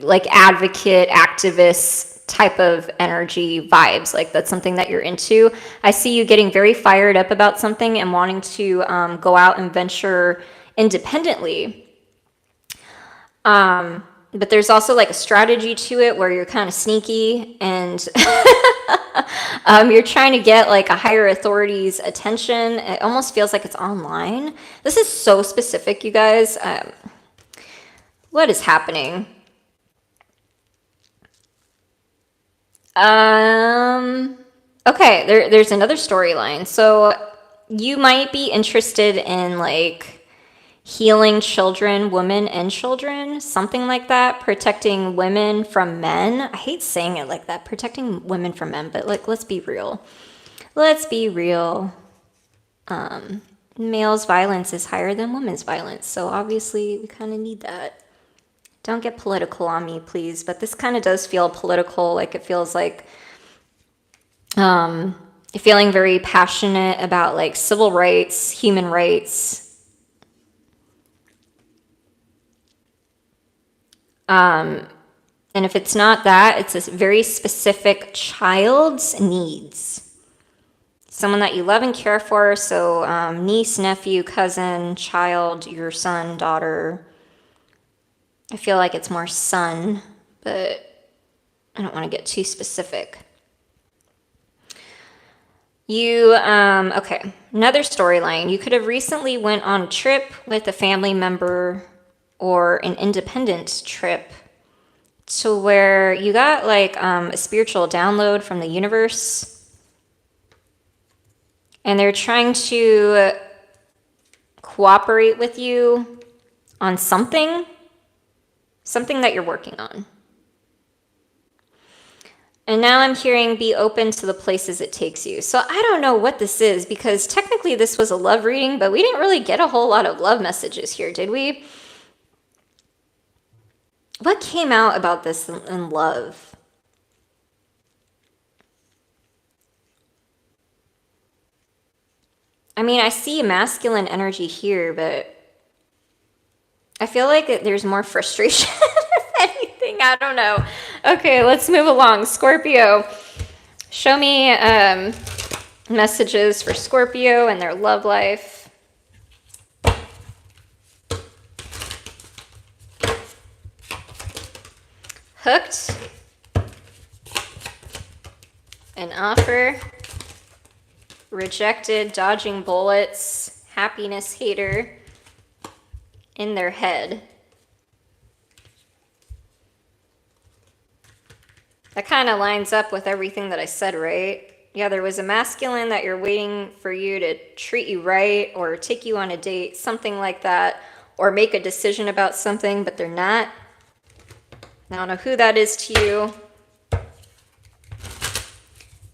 like advocate, activist type of energy vibes, like that's something that you're into. I see you getting very fired up about something and wanting to go out and venture independently. But there's also like a strategy to it where you're kind of sneaky and you're trying to get like a higher authority's attention. It almost feels like it's online. This is so specific, you guys. What is happening? Okay, there's another storyline. So you might be interested in like healing children, women and children, something like that, protecting women from men. I hate saying it like that, protecting women from men, but like, let's be real. Let's be real. Male's violence is higher than women's violence. So obviously we kind of need that. Don't get political on me, please. But this kind of does feel political. Like it feels like feeling very passionate about like civil rights, human rights. And if it's not that, it's a very specific child's needs. Someone that you love and care for. So niece, nephew, cousin, child, your son, daughter. I feel like it's more son, but I don't want to get too specific. Okay, another storyline. You could have recently went on a trip with a family member or an independent trip to where you got like a spiritual download from the universe, and they're trying to cooperate with you on something that you're working on. And now I'm hearing be open to the places it takes you. So I don't know what this is, because technically this was a love reading, but we didn't really get a whole lot of love messages here, did we? What came out about this in love? I mean, I see masculine energy here, but I feel like there's more frustration if anything. I don't know. Okay, let's move along. Scorpio, show me Messages for Scorpio and their love life. Hooked. An offer. Rejected, dodging bullets, happiness hater. In their head. That kind of lines up with everything that I said, right? Yeah, there was a masculine that you're waiting for you to treat you right or take you on a date, something like that, or make a decision about something, but they're not. I don't know who that is to you.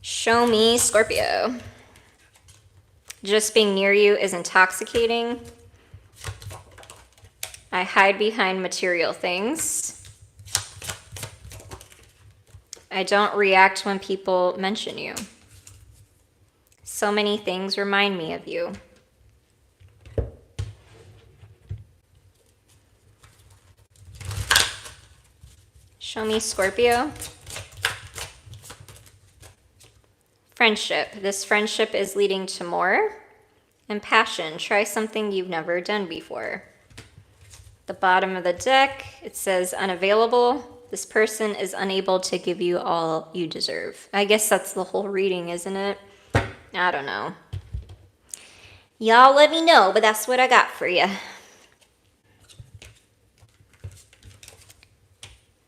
Show me Scorpio. Just being near you is intoxicating. I hide behind material things. I don't react when people mention you. So many things remind me of you. Show me Scorpio. Friendship. This friendship is leading to more. And passion. Try something you've never done before. The bottom of the deck, it says unavailable. This person is unable to give you all you deserve. I guess that's the whole reading, isn't it? I don't know. Y'all let me know, but that's what I got for you.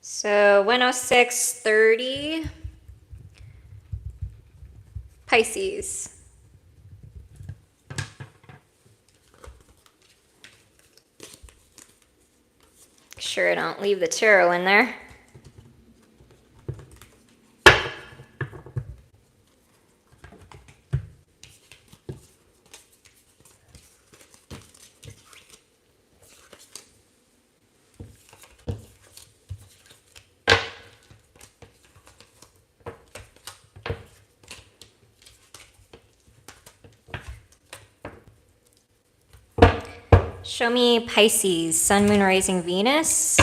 So 106:30. Pisces. Make sure I don't leave the tarot in there. Show me Pisces, Sun, Moon, Rising, Venus,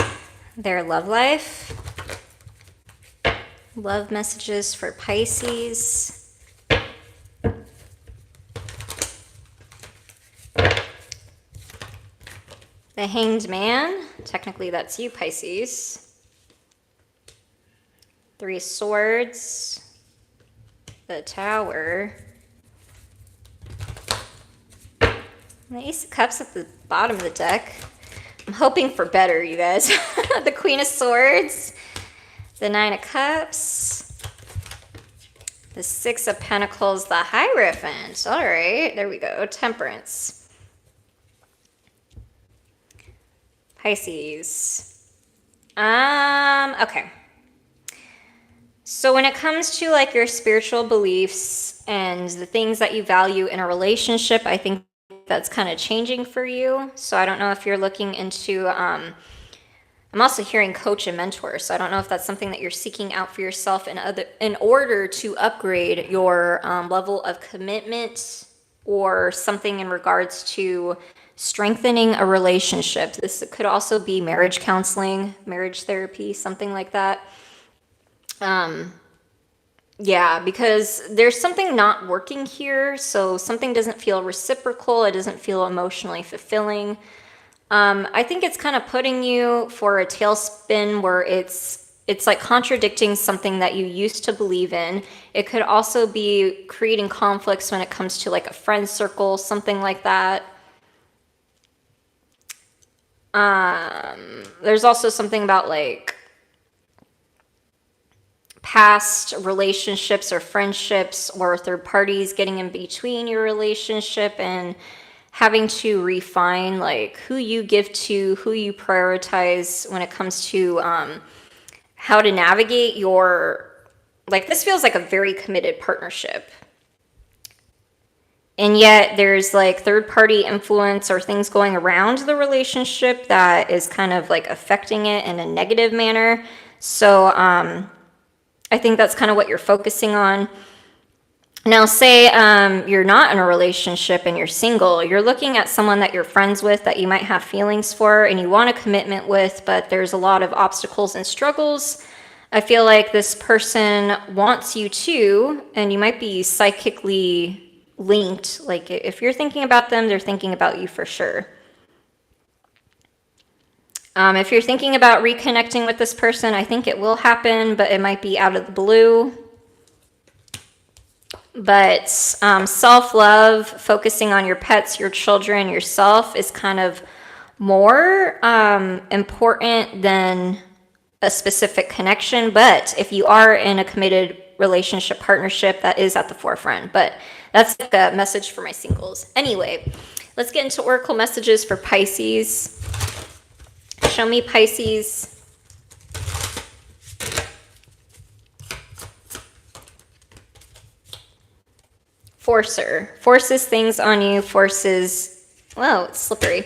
their love life. Love messages for Pisces. The Hanged Man, technically that's you, Pisces. Three of Swords. The Tower. And the Ace of Cups at the bottom of the deck. I'm hoping for better, you guys. The Queen of Swords. The Nine of Cups. The Six of Pentacles. The Hierophant. All right, there we go. Temperance. Pisces. Okay. So when it comes to like your spiritual beliefs and the things that you value in a relationship, I think that's kind of changing for you. So I don't know if you're looking into, I'm also hearing coach and mentor. So I don't know if that's something that you're seeking out for yourself in order to upgrade your level of commitment, or something in regards to strengthening a relationship. This could also be marriage counseling, marriage therapy, something like that. Yeah, because there's something not working here. So something doesn't feel reciprocal. It doesn't feel emotionally fulfilling. I think it's kind of putting you for a tailspin where it's like contradicting something that you used to believe in. It could also be creating conflicts when it comes to like a friend circle, something like that. There's also something about like past relationships or friendships or third parties getting in between your relationship and having to refine like who you give to, who you prioritize when it comes to how to navigate your, like this feels like a very committed partnership. And yet there's like third party influence or things going around the relationship that is kind of like affecting it in a negative manner. So I think that's kind of what you're focusing on. Now, say you're not in a relationship and you're single. You're looking at someone that you're friends with that you might have feelings for and you want a commitment with, but there's a lot of obstacles and struggles I feel like this person wants you too, and you might be psychically linked. Like if you're thinking about them, they're thinking about you for sure. If you're thinking about reconnecting with this person, I think it will happen, but it might be out of the blue. But self-love, focusing on your pets, your children, yourself is kind of more important than a specific connection. But if you are in a committed relationship, partnership, that is at the forefront. But that's like a message for my singles. Anyway, let's get into Oracle messages for Pisces. Show me Pisces. Forcer. Forces things on you, forces, whoa, it's slippery.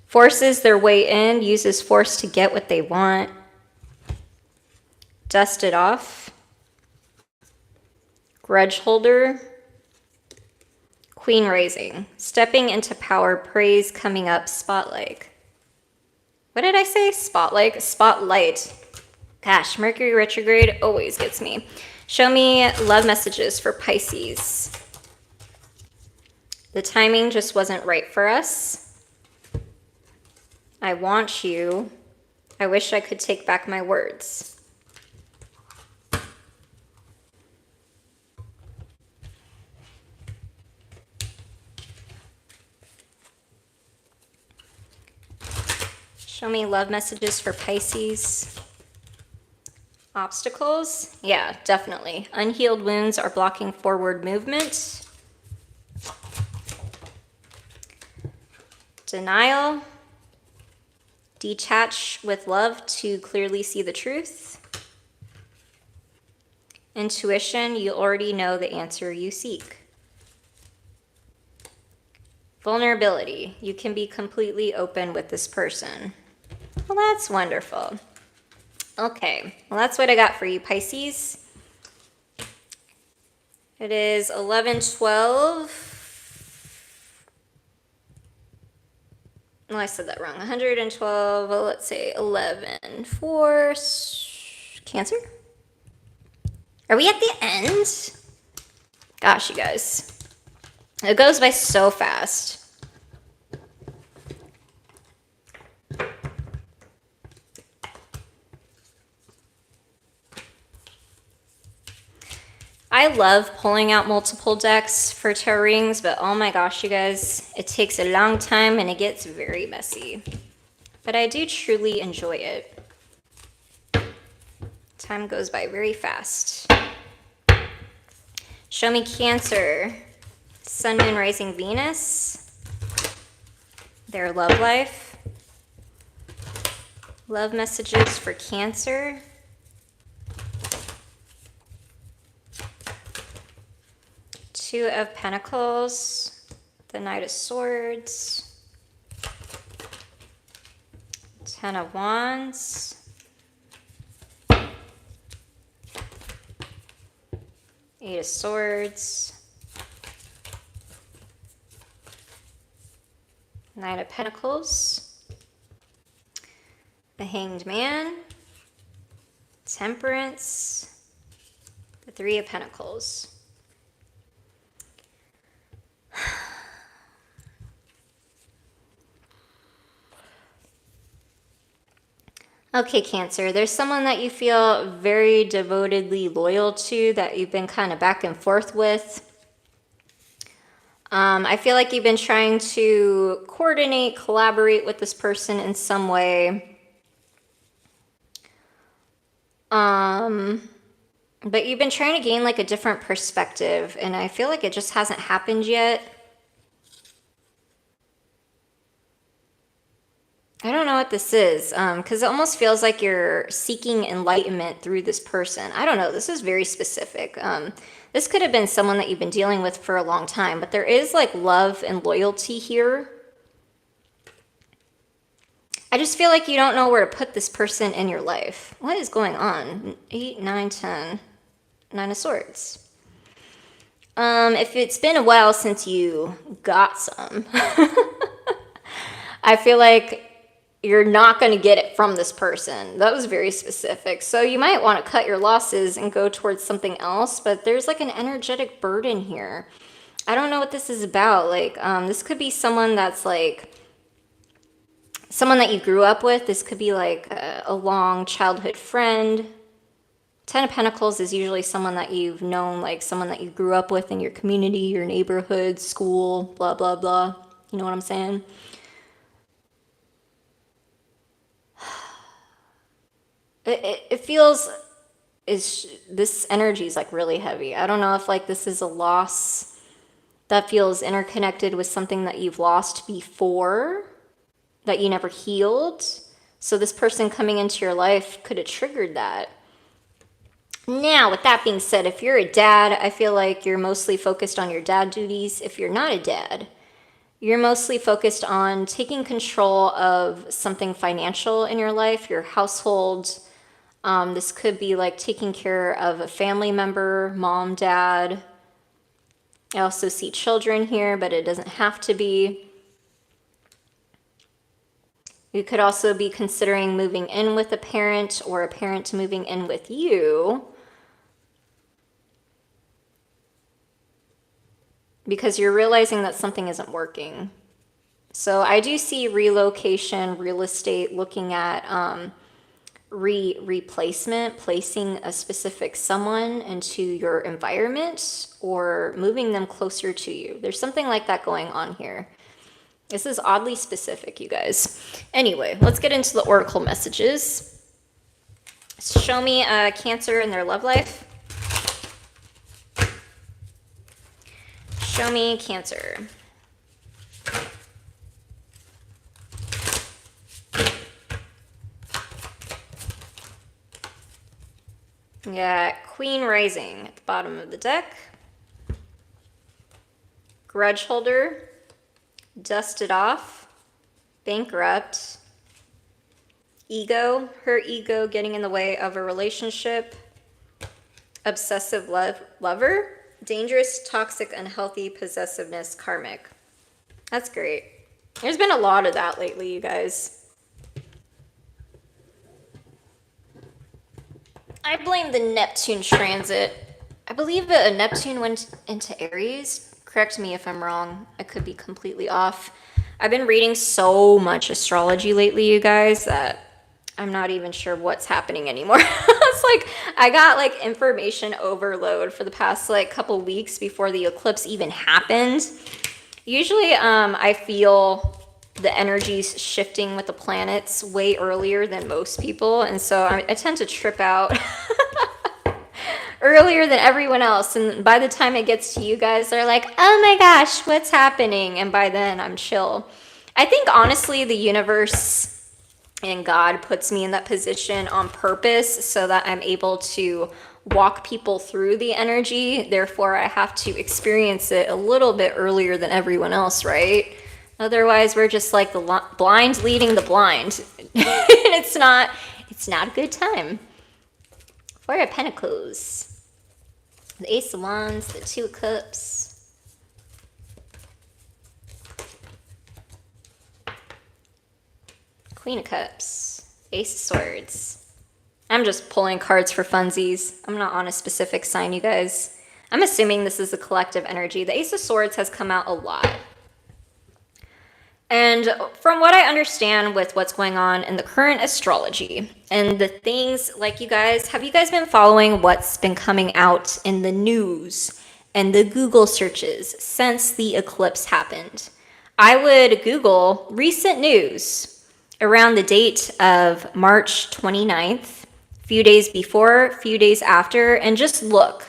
Forces their way in, uses force to get what they want. Dust it off. Grudge holder. Queen raising. Stepping into power, praise coming up, spotlight. What did I say? Spotlight? Spotlight. Gosh, Mercury retrograde always gets me. Show me love messages for Pisces. The timing just wasn't right for us. I want you. I wish I could take back my words. Show me love messages for Pisces. Obstacles? Yeah, definitely. Unhealed wounds are blocking forward movement. Denial. Detach with love to clearly see the truth. Intuition, you already know the answer you seek. Vulnerability, you can be completely open with this person. Well, that's wonderful. Okay, well, that's what I got for you, Pisces. It is 11:12. No, I said that wrong. 112, well, let's say 11 for Cancer. Are we at the end? Gosh, you guys. It goes by so fast. I love pulling out multiple decks for tarot readings, but oh my gosh, you guys, it takes a long time and it gets very messy. But I do truly enjoy it. Time goes by very fast. Show me Cancer. Sun, Moon, Rising, Venus. Their love life. Love messages for Cancer. Two of Pentacles, the Knight of Swords, Ten of Wands, Eight of Swords, Knight of Pentacles, the Hanged Man, Temperance, the Three of Pentacles. Okay, Cancer, there's someone that you feel very devotedly loyal to that you've been kind of back and forth with. I feel like you've been trying to coordinate, collaborate with this person in some way. But you've been trying to gain like a different perspective, and I feel like it just hasn't happened yet. I don't know what this is, because it almost feels like you're seeking enlightenment through this person. I don't know. This is very specific. This could have been someone that you've been dealing with for a long time, but there is like love and loyalty here. I just feel like you don't know where to put this person in your life. What is going on? 8, 9, 10. 9 of Swords. If it's been a while since you got some, I feel like you're not going to get it from this person. That was very specific. So you might want to cut your losses and go towards something else, but there's like an energetic burden here. I don't know what this is about. Like, this could be someone that's like someone that you grew up with. This could be like a long childhood friend. Ten of Pentacles is usually someone that you've known, like someone that you grew up with in your community, your neighborhood, school, blah, blah, blah. You know what I'm saying? It feels, this energy is like really heavy. I don't know if like this is a loss that feels interconnected with something that you've lost before that you never healed. So this person coming into your life could have triggered that. Now, with that being said, if you're a dad, I feel like you're mostly focused on your dad duties. If you're not a dad, you're mostly focused on taking control of something financial in your life, your household. This could be like taking care of a family member, mom, dad. I also see children here, but it doesn't have to be. You could also be considering moving in with a parent or a parent moving in with you, because you're realizing that something isn't working. So I do see relocation, real estate, looking at replacement, placing a specific someone into your environment or moving them closer to you. There's something like that going on here. This is oddly specific, you guys. Anyway, let's get into the oracle messages. Show me Cancer in their love life. Show me Cancer. Yeah, Queen Rising at the bottom of the deck. Grudge holder. Dusted off. Bankrupt. Ego. Her ego getting in the way of a relationship. Obsessive lover. Dangerous, toxic, unhealthy, possessiveness, karmic. That's great. There's been a lot of that lately, you guys. I blame the Neptune transit. I believe that Neptune went into Aries. Correct me if I'm wrong. I could be completely off. I've been reading so much astrology lately, you guys, that I'm not even sure what's happening anymore. It's like I got like information overload for the past like couple weeks before the eclipse even happened. Usually I feel the energies shifting with the planets way earlier than most people, and so I tend to trip out earlier than everyone else, and by the time it gets to you guys, they're like, oh my gosh, what's happening? And by then I'm chill. I think honestly the universe and God puts me in that position on purpose so that I'm able to walk people through the energy. Therefore, I have to experience it a little bit earlier than everyone else, right? Otherwise, we're just like the blind leading the blind. it's not a good time. Four of Pentacles. The Ace of Wands, the Two of Cups. Queen of Cups, Ace of Swords. I'm just pulling cards for funsies. I'm not on a specific sign, you guys. I'm assuming this is a collective energy. The Ace of Swords has come out a lot. And from what I understand with what's going on in the current astrology and the things, like you guys, have you guys been following what's been coming out in the news and the Google searches since the eclipse happened? I would Google recent news around the date of March 29th, a few days before, a few days after, and just look.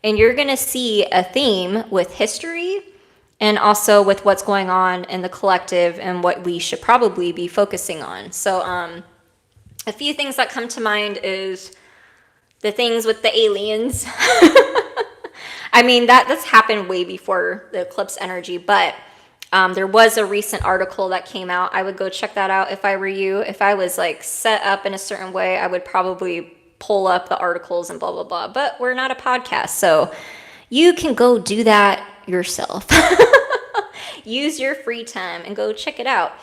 And you're going to see a theme with history and also with what's going on in the collective and what we should probably be focusing on. So a few things that come to mind is the things with the aliens. I mean, that's happened way before the eclipse energy, but there was a recent article that came out. I would go check that out if I were you. If I was like set up in a certain way, I would probably pull up the articles and blah, blah, blah. But we're not a podcast, so you can go do that yourself. Use your free time and go check it out.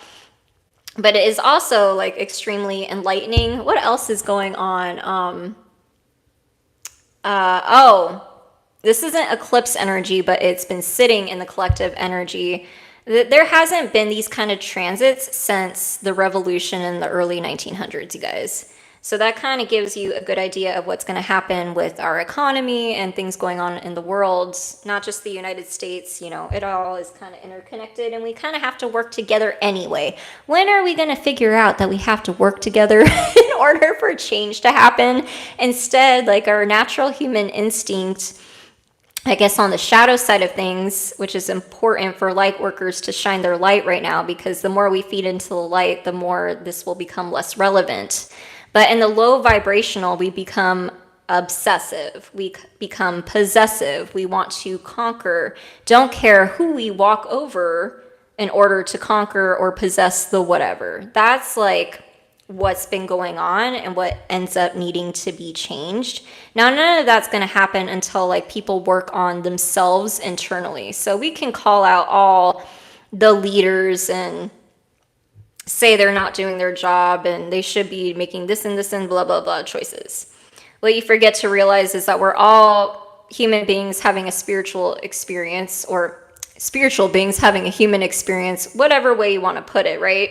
but it is also like extremely enlightening. What else is going on? Oh, this isn't eclipse energy, but it's been sitting in the collective energy. There hasn't been these kind of transits since the revolution in the early 1900s, you guys. So that kind of gives you a good idea of what's going to happen with our economy and things going on in the world, not just the United States. You know, it all is kind of interconnected and we kind of have to work together anyway. When are we going to figure out that we have to work together in order for change to happen? Instead, like our natural human instinct, I guess on the shadow side of things, which is important for light workers to shine their light right now, because the more we feed into the light, the more this will become less relevant. But in the low vibrational, we become obsessive, we become possessive, we want to conquer, don't care who we walk over in order to conquer or possess the whatever. That's like what's been going on and what ends up needing to be changed. Now, none of that's going to happen until like people work on themselves internally. So we can call out all the leaders and say they're not doing their job and they should be making this and blah, blah, blah choices. What you forget to realize is that we're all human beings having a spiritual experience, or spiritual beings having a human experience, whatever way you want to put it, right?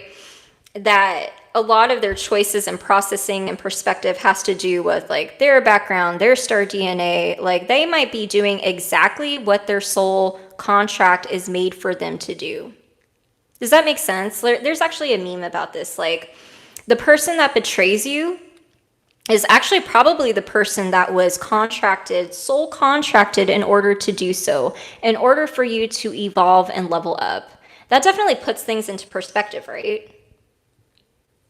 That a lot of their choices and processing and perspective has to do with like their background, their star DNA. Like they might be doing exactly what their soul contract is made for them to do. Does that make sense? There's actually a meme about this. Like the person that betrays you is actually probably the person that was contracted, soul contracted in order to do so, in order for you to evolve and level up. That definitely puts things into perspective, right?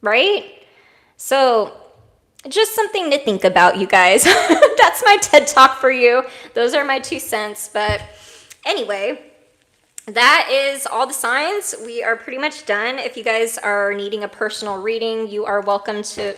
Right? So just something to think about, you guys. That's my TED Talk for you. Those are my 2 cents. But anyway, that is all the signs. We are pretty much done. If you guys are needing a personal reading, you are welcome to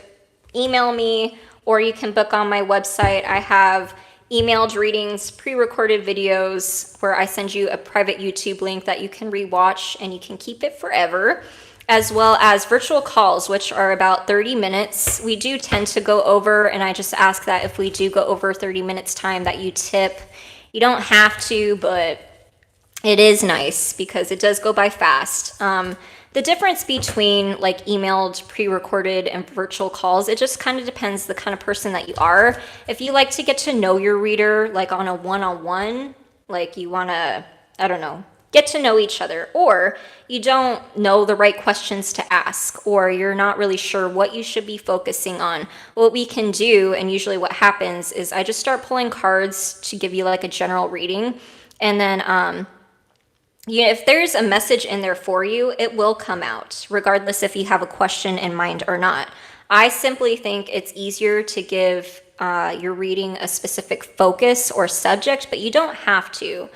email me, or you can book on my website. I have emailed readings, pre-recorded videos where I send you a private YouTube link that you can rewatch and you can keep it forever, as well as virtual calls, which are about 30 minutes. We do tend to go over, and I just ask that if we do go over 30 minutes time that you tip. You don't have to, but it is nice because it does go by fast. The difference between like emailed, pre-recorded, and virtual calls, it just kind of depends the kind of person that you are. If you like to get to know your reader like on a one-on-one, like you want to, I don't know, get to know each other, or you don't know the right questions to ask, or you're not really sure what you should be focusing on, what we can do, and usually what happens is I just start pulling cards to give you like a general reading, and then if there's a message in there for you, it will come out, regardless if you have a question in mind or not. I simply think it's easier to give your reading a specific focus or subject, but you don't have to.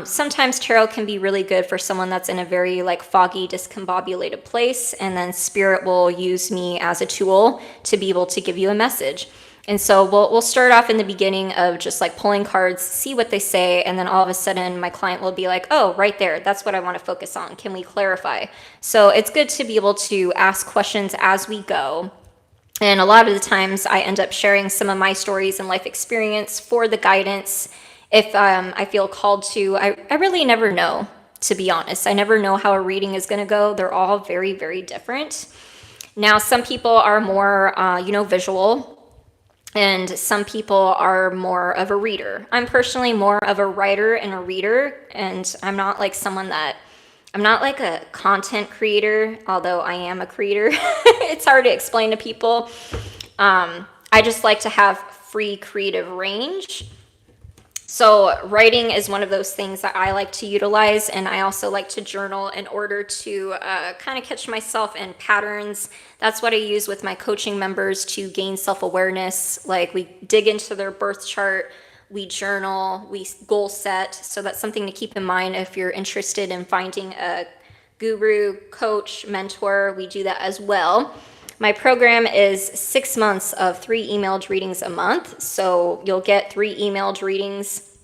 Sometimes tarot can be really good for someone that's in a very like foggy, discombobulated place, and then spirit will use me as a tool to be able to give you a message. And so we'll start off in the beginning of just like pulling cards, see what they say, and then all of a sudden my client will be like, oh, right there, that's what I want to focus on. Can we clarify? So it's good to be able to ask questions as we go. And a lot of the times I end up sharing some of my stories and life experience for the guidance. If I feel called to, I really never know, to be honest. I never know how a reading is going to go. They're all very, very different. Now, some people are more, visual, and some people are more of a reader. I'm personally more of a writer and a reader, and I'm not like I'm not like a content creator, although I am a creator. It's hard to explain to people. I just like to have free creative range. So writing is one of those things that I like to utilize, and I also like to journal in order to kind of catch myself in patterns. That's what I use with my coaching members to gain self-awareness. Like we dig into their birth chart, we journal, we goal set. So that's something to keep in mind if you're interested in finding a guru, coach, mentor. We do that as well. My program is 6 months of 3 emailed readings a month. So you'll get 3 emailed readings.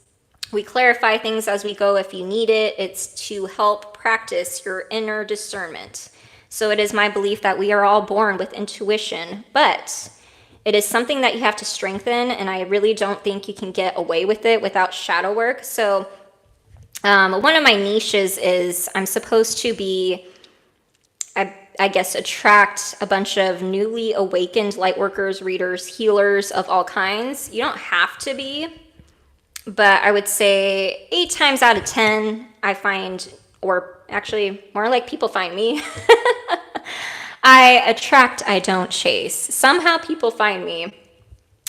We clarify things as we go if you need it. It's to help practice your inner discernment. So it is my belief that we are all born with intuition, but it is something that you have to strengthen, and I really don't think you can get away with it without shadow work. So one of my niches is I'm supposed to be, I guess, attract a bunch of newly awakened light workers, readers, healers of all kinds. You don't have to be, but I would say 8 times out of 10, I find, or actually more like people find me. I attract, I don't chase. Somehow people find me,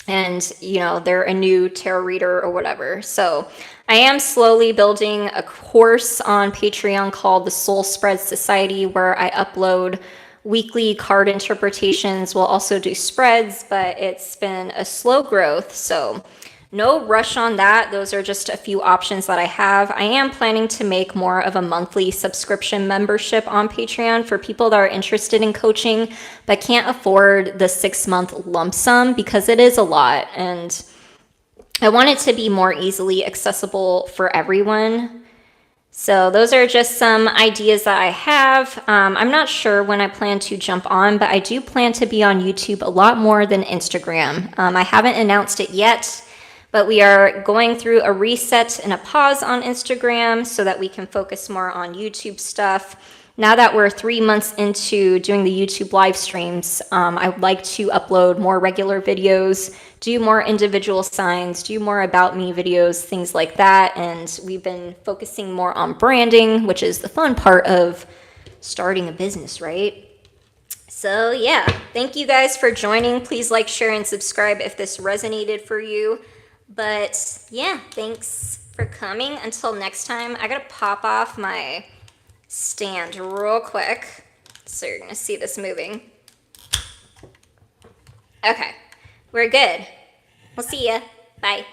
and they're a new tarot reader or whatever. So I am slowly building a course on Patreon called the Soul Spread Society, where I upload weekly card interpretations. We'll also do spreads, but it's been a slow growth, so no rush on that. Those are just a few options that I have. I am planning to make more of a monthly subscription membership on Patreon for people that are interested in coaching but can't afford the 6-month lump sum, because it is a lot, and I want it to be more easily accessible for everyone. So those are just some ideas that I have. I'm not sure when I plan to jump on, but I do plan to be on YouTube a lot more than Instagram. I haven't announced it yet, but we are going through a reset and a pause on Instagram so that we can focus more on YouTube stuff. Now that we're 3 months into doing the YouTube live streams, I would like to upload more regular videos, do more individual signs, do more about me videos, things like that. And we've been focusing more on branding, which is the fun part of starting a business, right? So yeah, thank you guys for joining. Please like, share, and subscribe if this resonated for you. But yeah, thanks for coming. Until next time, I gotta pop off my stand real quick so you're gonna see this moving. Okay, we're good. We'll see ya. Bye.